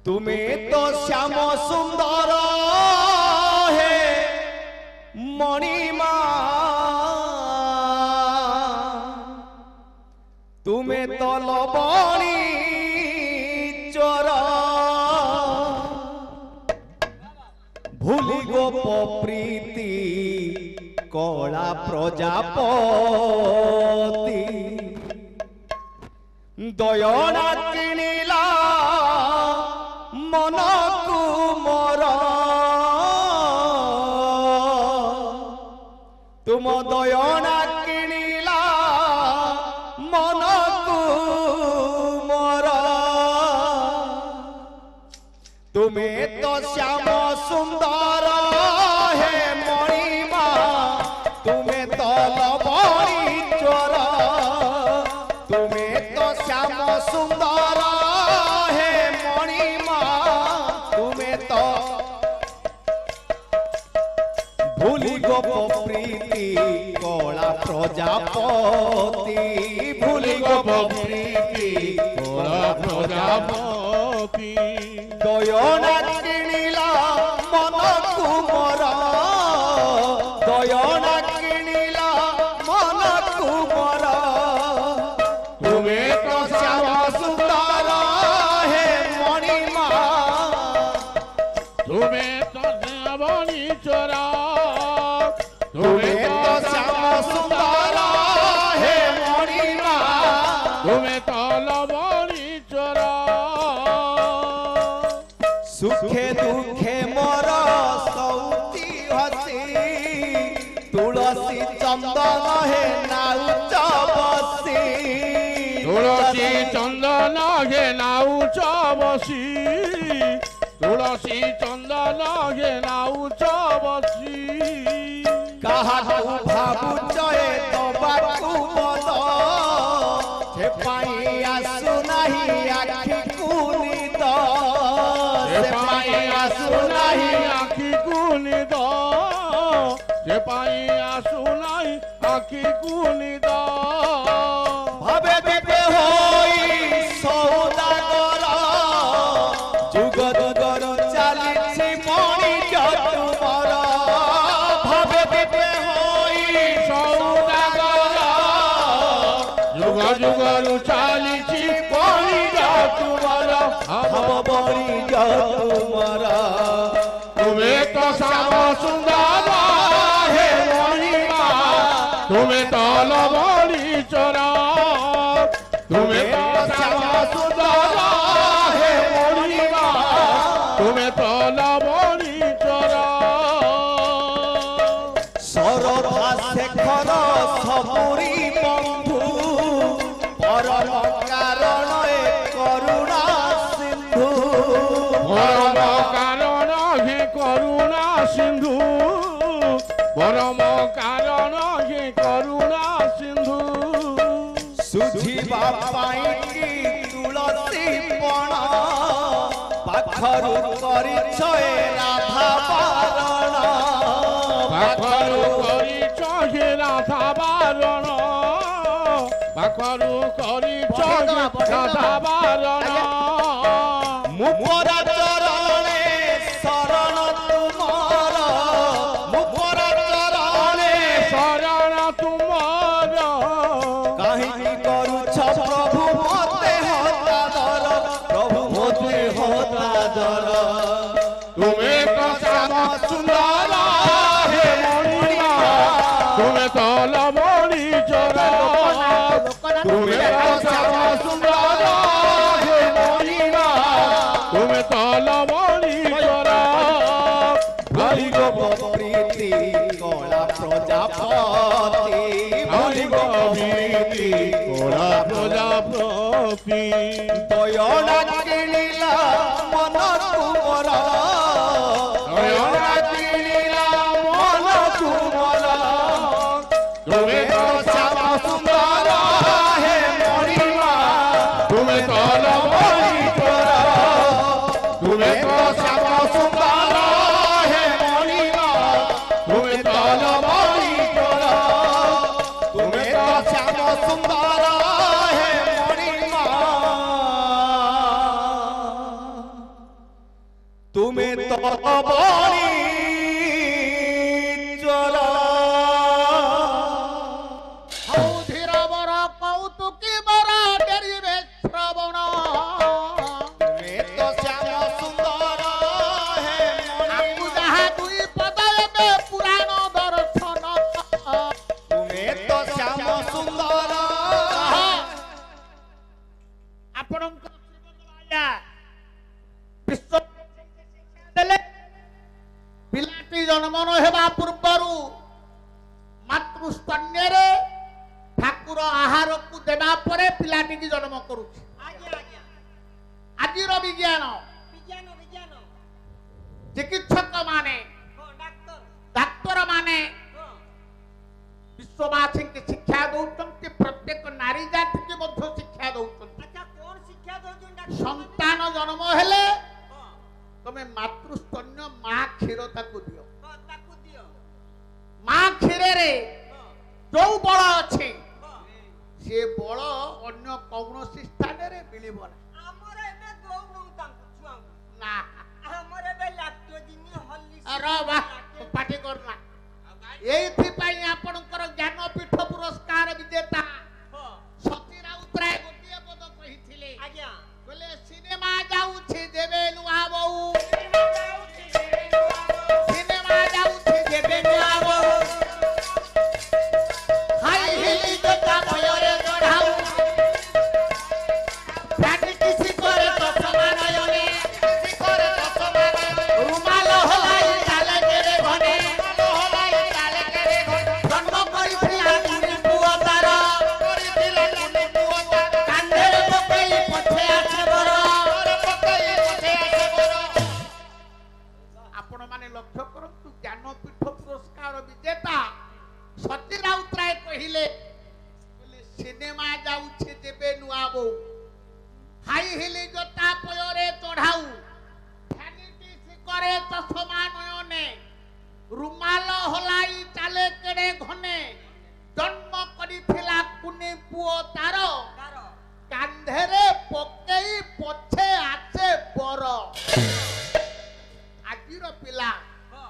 তুমি তো শ্যাম সুন্দর হে মণিমা তুমি তো লবণী চর ভুলি গোপ প্রীতি কলা প্রজাপতি দয়না কিনিলা মনকু মর তুম দয়না কিনিলা মনকু মর তুমি তো শ্যাম সুন্দর হে মণিমা তুমি তো লবণী চোর তুমি তো শ্যাম সুন্দর হে মণিমা তুমি তো ভুলি গোপ প্রীতি কলা প্রজাপতি ভুলি গোপ প্রীতি কলা প্রজাপতি দয়না কিনিলা মনকু মর দয়না কিনিলা মনকু মর তুমি তো শ্যাম সুন্দর হে মণিমা তুমি তো লবণী চোর তুমি তো শ্যাম সুন্দর হে মণিমা তুমি তো লবণী চোর সুখে দুঃখে মর সৌতি হসি তুলসী চন্দন হে নাউচ বসি তুলসী চন্দন হে নাউচ বসি তুলসী চন্দন হে নাউচ বসি কাহাকু ভাবুছ এ দবাকু বল সে পাই আসু নাহি আখিকু নিদ সে পাই আসু নাহি আখিকু নিদ সে পাই আসু নাই আখিকু নিদ ভাবে দিতে হই সৌদাগর যুগ যুগর চালিছি মণি যতুমর ভাবে দিতে হই সৌদাগর যুগ যুগর চালিছি মণি যতুমর হব মণি যতুমর তুমি তো শ্যাম সুন্দর হে মণিমা তুমি তো লবণী চোর তুমি তো শ্যাম সুন্দর হে মণিমা তুমি তো লবণী চোর সরধা শেখর সপুরি বন্ধু পরম কারণ এ করুণা সিন্ধু পরম কারণ হে করুণা সিন্ধু পরম কারণ হে করুণা সিন্ধু সুঝিবা পাই কি তুলসী পণ পাখরু কৰিছ এ রাধা বারণ পাখরু কৰিছ হে রাধা বারণ পাখরু কৰিছ হে রাধা বারণ মুখরা চরণে শরণ তুমর মুখরা চরণে শরণ তুমর কাহিনী করুছ প্রভু মতে হতাদর প্রভু মতে হতাদর তুমি তো শ্যাম সুন্দর হে মণিমা তুমি তো লবণী চোর তুমি তো শ্যাম সুন্দর হে মণিমা তুমি তো লবণী চোর ভুলি গোপ প্রীতি কলা প্রজাপতি ভুলি গোপ প্রীতি কলা প্রজাপতি দয়না কিনিলা মন তুমর দয়না কিনিলা মন তুমর তুমি তো শ্যাম সুন্দর হে মণিমা তুমি তো লবণী চোর তুমি তো শ্যাম সুন্দর হে মণিমা তুমি তো লবণী চোর তুমি তো শ্যাম সুন্দর হে মণিমা তুমি তো বনি চোর ধীর বর কৌতুকী বরা ଜନ୍ମ ନ ହେବା ପୂର୍ବରୁ ମାତୃସ୍ତନ୍ୟରେ ଠାକୁର ଆହାରକୁ ଦେବା ପରେ ପିଲାଟିକି ଜନ୍ମ କରୁଛି। ଆଜ୍ଞା ଆଜ୍ଞା ଆଜିର ବିଜ୍ଞାନ ବିଜ୍ଞାନ ବିଜ୍ଞାନ ଚିକିତ୍ସକ ମାନେ ହଁ ଡାକ୍ତର ଡାକ୍ତର ମାନେ ହଁ ବିଶ୍ୱବାସୀଙ୍କୁ ଶିକ୍ଷା ଦଉଛନ୍ତି, ପ୍ରତ୍ୟେକ ନାରୀ ଜାତିକି ମଧ୍ୟ ଶିକ୍ଷା ଦଉଛନ୍ତି। ଆଚ୍ଛା କଣ ଶିକ୍ଷା ଦଉଛନ୍ତି ଡାକ୍ତର ସନ୍ତାନ ଜନ୍ମ ହେଲେ ହଁ ତମେ ମାତୃସ୍ତନ୍ୟ ମା କ୍ଷୀର ତାକୁ ଦିଅ। ହଁ ତାକୁ ଦିଅ ମା କ୍ଷୀରରେ ହଁ ଯୋଉ ବଳ ଅଛି ହଁ ସେ ବଳ ଅନ୍ୟ କୌଣସି ସ୍ଥାନରେ ମିଳିବ ନା। ଆମର ଏବେ ଦଉନୁ ତାଙ୍କୁ ଛୁଆଙ୍କୁ ନା ଆମର ଏବେ ଲାକ୍ଟୋଜିନି ହର୍ଲିକ୍ସ ଆରେ ବାଃ, ପାଟି କରନା। ଏଇଥିପାଇଁ ଆପଣଙ୍କର ଜ୍ଞାନପୀଠ ପୁରସ୍କାର ବିଜେତା ହଁ ସତୀ ରାଉତରାୟ ଗୋଟିଏ ପଦ କହିଥିଲେ, ଆଜ୍ଞା କହିଲେ ସିନେମା ଯାଉଛି ଯେବେ ନୂଆ ବୋଉ, ସିନେମା ଯାଉଛି ଯେବେ ନୂଆ ବୋଉ, ହାଇ ହିଲି ଜୋତା ମୟରେ ଚଢ଼ାଉ, ପ୍ରାକ୍ଟିସ করে চশমা নয়নে, রুমাল হলাই চালে কেড়ে ঘনে, জন্ম করিছিলা কুনি পুଅ তার, কান্ধেরে পকেই পছে আছে বড়। ଆପଣ ମାନେ ଲକ୍ଷ୍ୟ କରନ୍ତୁ, ଜ୍ଞାନପୀଠ ପୁରସ୍କାର ବିଜେତା ସତୀ ରାଉତରାୟ କହିଲେ, ସିନେମା ଯାଉଛି ଯେବେ ନୂଆ ବୋଉ, ହାଇ ହିଲି ଜୋତା ପୟରେ ଚଢ଼ାଉ, ଭ୍ୟାନିଟି ଶିକରେ ଚଷମା ନୟନେ, ରୁମାଲ ହଲାଇ ଚାଲେ କେଡ଼େ ଘନେ, ଜନ୍ମ କରିଥିଲା କୁନି ପୁଅ ତାର, ତାର କାନ୍ଧରେ ପକେଇ ପଛେ ଆସେ ବର। ଆଜିର ପିଲା ହଁ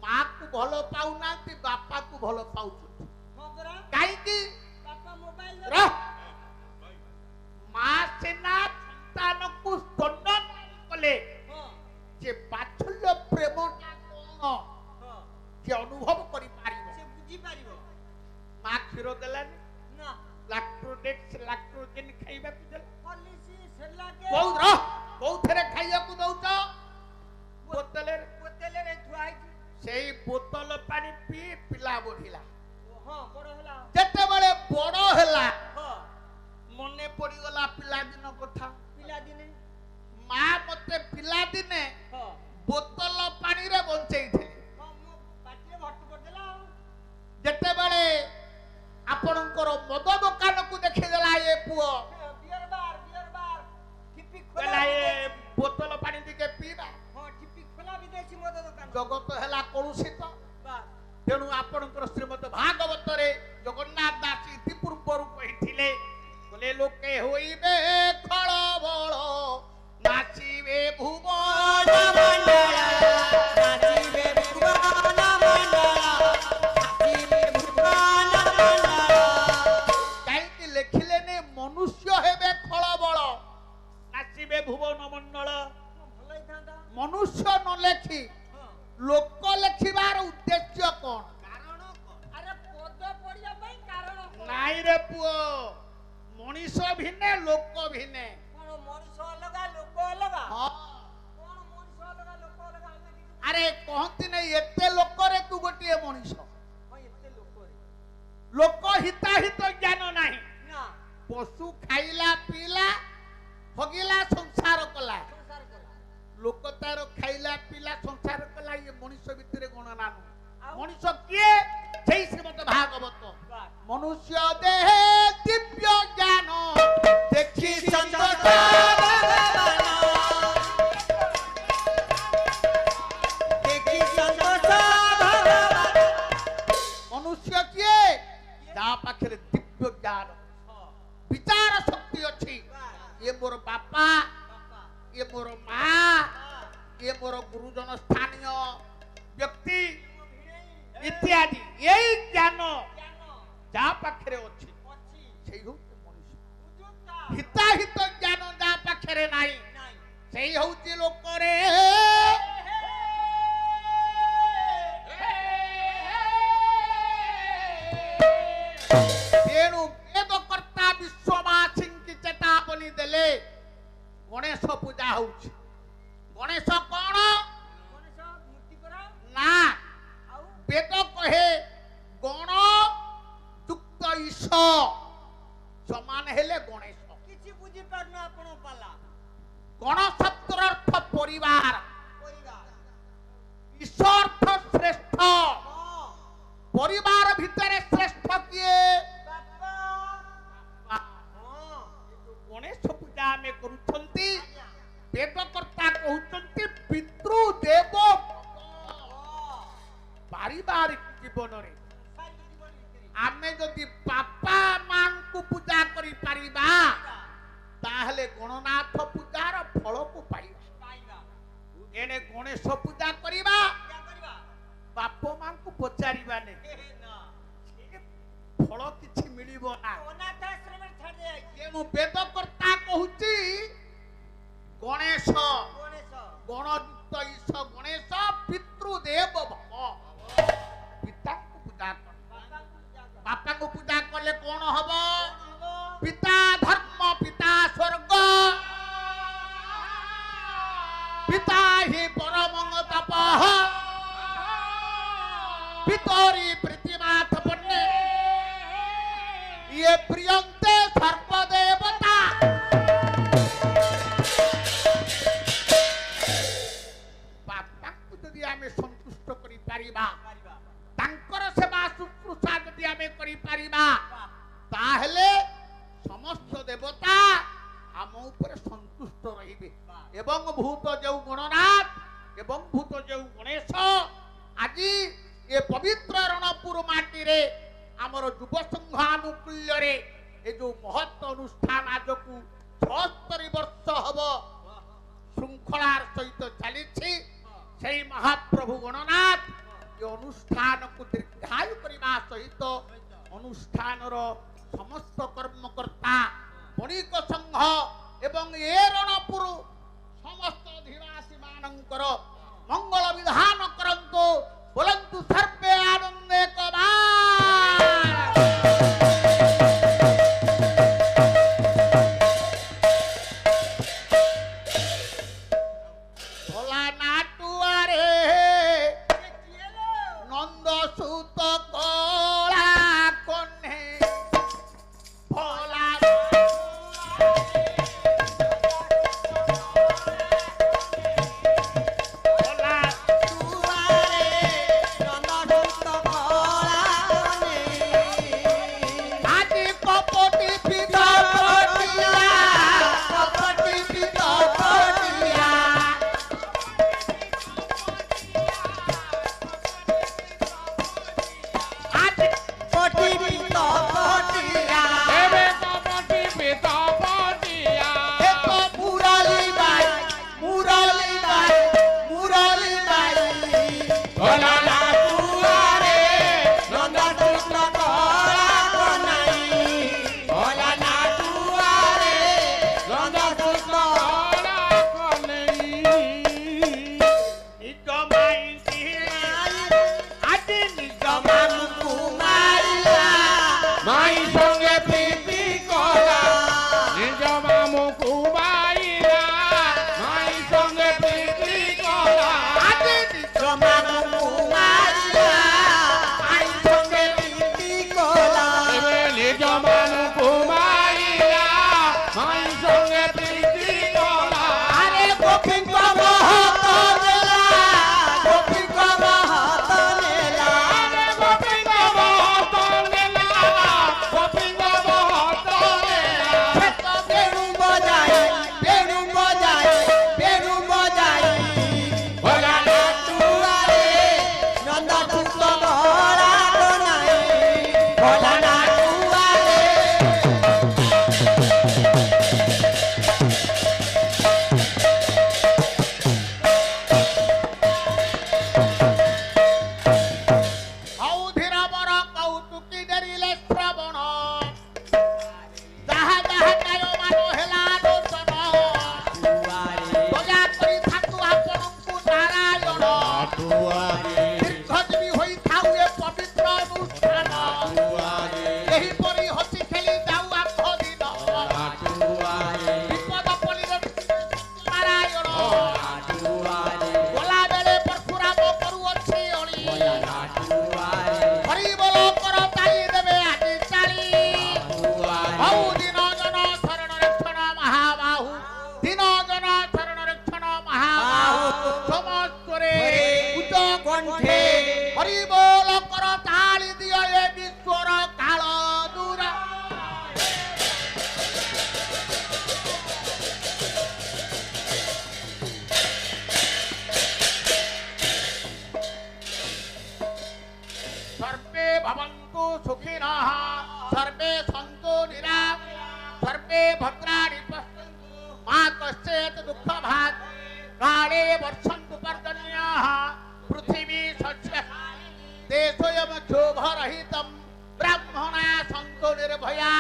ମାକୁ ଭଲ ପାଉନାହାନ୍ତି, ବାପାକୁ ଭଲ ପାଉଛନ୍ତି। ହଁ ପରା କାହିଁକି? ବାପା ମୋବାଇଲ ରହ। ମା ସିନା ସନ୍ତାନକୁ ସ୍ତନ୍ୟ କଲେ ହଁ ଯେ ବାତ୍ସଲ୍ୟ ପ୍ରେମଟା କଣ ହଁ ସେ ଅନୁଭବ କରିପାରିବ। ସେ ବୁଝିପାରିବ ମା କ୍ଷୀର ଦେଲାନି, ନା ଲାକ୍ଟୋଜେନ୍ ଖାଇବାକୁ ଦେଲା, ହର୍ଲିକ୍ସ ସେର୍ଲାକେ କୋଉଥିରେ ଖାଇବାକୁ ଦଉଛ? ବୋତଲରେ। ବୋତଲରେ ଥୁଆ ହେଇଛି ସେଇ ବୋତଲ ପାଣି ପିଇ ପିଲା ବଢିଲା। ହଁ ବଡ ହେଲା ଯେତେବେଳେ ବଡ ହେଲା ହଁ ମନେ ପଡିଗଲା ପିଲାଦିନ କଥା। ପିଲାଦିନେ ମା ମତେ ପିଲାଦିନେ ହଁ ବୋତଲ ପାଣିରେ ବଞ୍ଚେଇଥିଲେ। ହଁ ମୋ ପାଟିରେ ଭର୍ତ୍ତି କରିଦେଲା ଆଉ ଯେତେବେଳେ ଆପଣଙ୍କର ମଦ ଦୋକାନକୁ ଦେଖିଦେଲା ଏ ପୁଅ, ବିୟର ବାର ଠିପି କହିଲା ଖୋଲା ଏ ବୋତଲ ପାଣି ଟିକେ ପିଇବା। ହଁ ଠିପି ଖୋଲା ବିଦେଶୀ ମଦ ଦୋକାନ ଜଗତ ହେଲା କଳୁଷିତ। ବାସ୍ ତେଣୁ ଆପଣଙ୍କର ଶ୍ରୀମଦ ଭାଗବତରେ ଜଗନ୍ନାଥ ଦାସ ଇତି ପୂର୍ବରୁ କହିଥିଲେ, କହିଲେ ଲୋକେ ହୋଇବେ ଖଳବଳ, ନାଚିବେ ଭୁବନ ମଣ୍ଡଳ, ନାଚିବେ ଭୁବନ ମଣ୍ଡଳ ନାଚିବେ ଭୁବନ ମଣ୍ଡଳ କାହିଁକି ଲେଖିଲେନି ମନୁଷ୍ୟ ହେବେ ଖଳବଳ, ନାଚିବେ ଭୁବନ ମଣ୍ଡଳ? ଭଲ ହେଇଥାନ୍ତା ମନୁଷ୍ୟ ନ ଲେଖି ହଁ ଲୋକ ଲେଖିବାର ଉଦ୍ଦେଶ୍ୟ କଣ? କାରଣ କଣ ଆରେ ପଦ ପଢିବା ପାଇଁ କାରଣ କଣ ନାଇଁ ରେ ପୁଅ, ମଣିଷ ଭିନେ ଲୋକ ଭିନେ। କଣ ମଣିଷ ଅଲଗା ଲୋକ ଅଲଗା ହଁ, କଣ ମଣିଷ ଅଲଗା ଲୋକ ଅଲଗା ଆମେ କିଛି ଆରେ କହନ୍ତି ନାଇଁ ଏତେ ଲୋକରେ ତୁ ଗୋଟିଏ ମଣିଷ। ହଁ ଏତେ ଲୋକରେ ଲୋକ ହିତାହିତ ଜ୍ଞାନ ନାହିଁ। ନା ପଶୁ ଖାଇଲା ପିଇଲା ହଗିଲା ସଂସାର କଲା, ସଂସାର କଲା ଲୋକ ତାର ଖାଇଲା ପିଇଲା ସଂସାର କଲା, ଇଏ ମଣିଷ ଭିତରେ ଗଣନା ନୁହେଁ। ଆଉ? ମଣିଷ କିଏ? ସେଇ ଶ୍ରୀମଦ ଭାଗବତ, ବାସ୍ ମନୁଷ୍ୟ ଦେହେ ଦିବ୍ୟ ଜ୍ଞାନ ଦେଖି ସନ୍ତୋଷ ଦେଖି ସନ୍ତୋଷ ଭଗବାନ ମନୁଷ୍ୟ କିଏ? ଯାହା ପାଖରେ ଦିବ୍ୟ ଜ୍ଞାନ ବିଚାର ଶକ୍ତି ଅଛି। ଇଏ ମୋର ବାପା, ଇଏ ମୋର ମା, ଇଏ ମୋର ଗୁରୁଜନ ସ୍ଥାନୀୟ ବ୍ୟକ୍ତି ଇତ୍ୟାଦି, ଏଇ ଜ୍ଞାନ ଯାହା ପାଖରେ ଅଛି ସେଇ ହଉଛି ମଣିଷ। ହିତାହିତ ଜ୍ଞାନ ଯାହା ପାଖରେ ନାହିଁ ସେଇ ହଉଛି ଲୋକରେ। ତେଣୁ ବେଦକର୍ତ୍ତା ବିଶ୍ୱବାସୀଙ୍କୁ ଚେତାବନୀ ଦେଲେ, ଗଣେଶ ପୂଜା ହଉଛି। ଗଣେଶ କଣ? ମଣିଷ ମୂର୍ତ୍ତି କର ନା ଈଶ ସମାନ ହେଲେ ଗଣେଶ। କିଛି ବୁଝିପାରୁନ ଆପଣ ପାଲା। ଗଣ ଶବ୍ଦର ଅର୍ଥ ପରିବାର, ପରିବାର। ଈଶ ଅର୍ଥ ଶ୍ରେଷ୍ଠ। ହଁ ପରିବାର ଭିତରେ ଶ୍ରେଷ୍ଠ କିଏ? ବାପା। ବାପା। ହଁ ଗଣେଶ ପୂଜା ଆମେ କରୁଛନ୍ତି, ଆଜ୍ଞା। ବେଦକର୍ତ୍ତା କହୁଛନ୍ତି ପିତୃ ଦେବ ପାରିବାରିକ ଜୀବନରେ ସାରି ଜୀବନ ଭିତରେ ଆମେ ଯଦି ବାପା ମାଙ୍କୁ ପୂଜା କରିପାରିବା ତାହେଲେ ଗଣନାଥ ପୂଜାର ଫଳକୁ ପାଇବା। ପାଇବା। ଏଣେ ଗଣେଶ ପୂଜା କରିବା, ପୂଜା କରିବା। ବାପ ମାଙ୍କୁ ପଚାରିବା ନାହିଁ, ନା ଫଳ କିଛି ମିଳିବ ନା। ଅନାଥ ଆଶ୍ରମରେ ଛାଡ଼ି ଯାଇଛି। ତେଣୁ ବେଦକର୍ତ୍ତା କହୁଛି ଗଣେଶ ଗଣେଶ ଗଣଯୁକ୍ତ ଈଶ ଗଣେଶ ପିତୃଦେବ ଭବ। ପିତାଙ୍କୁ ପୂଜା କର। ବାପାଙ୍କୁ ପୂଜା କର। ବାପାଙ୍କୁ ପୂଜା କଲେ କଣ ହବ? କଣ ହବ? ପିତା ଧର୍ମ ପିତା ସ୍ୱର୍ଗ, ପିତା ହି ପରମଂ ତପଃ, ପିତରି ପ୍ରୀତିମାଥ ପନ୍ନେ, ଇଏ ପ୍ରିୟନ୍ତେ ସର୍ବଦେବତା। ବାପାଙ୍କୁ ଯଦି ଆମେ ସନ୍ତୁଷ୍ଟ କରିପାରିବା, ପାରିବା। ତାଙ୍କର ସେବା ଶୁଶ୍ରୂଷା ଯଦି ଆମେ କରିପାରିବା, ତାହେଲେ ସମସ୍ତ ଦେବତା ଆମ ଉପରେ ସନ୍ତୁଷ୍ଟ ରହିବେ। ଏବଂ ଭୂତ ଯେଉଁ ଗଣନାଥ ଏବଂ ଭୂତ ଯେଉଁ ଗଣେଶ ଆଜି ଏ ପବିତ୍ର ରଣପୁର ମାଟିରେ ଆମର ଯୁବ ସଂଘ ଆନୁକୂଲ୍ୟରେ ଏ ଯୋଉ ମହତ୍ ଅନୁଷ୍ଠାନ ଆଜକୁ 76 ବର୍ଷ ହବ ଶୃଙ୍ଖଳାର ସହିତ ଚାଲିଛି, সেই মহাপ্রভু গণনাথ এই অনুষ্ঠানକୁ দীর্ঘায়ু କରିବା ସହିତ অনুষ্ঠাନର ସମସ୍ତ କର୍ମକର୍ତ୍ତା ବଣିକ ସଂଘ ଏବଂ ଏ ରଣପୁର ସମସ୍ତ ଅଧିବାସୀ ମାନଙ୍କର ମଙ୍ଗଳ ବିଧାନ କରନ୍ତୁ। ବୋଲନ୍ତୁ ସର୍ବେ ଆନନ୍ଦେ ভোলা নাটুয়ারে নন্দ সুত কলা কন্যে ভোলা ভোলা দুয়ারে রণদূত सुखिनः सर्वे सन्तु निरामया सर्वे भद्राणि पश्यन्तु मा कश्चित् दुःखभाग् काले वर्षन्तु पर्जन्याः पृथिवी सस्यशालिनी देशोऽयं क्षोभरहितं ब्रह्मणा सन्तु निर्भया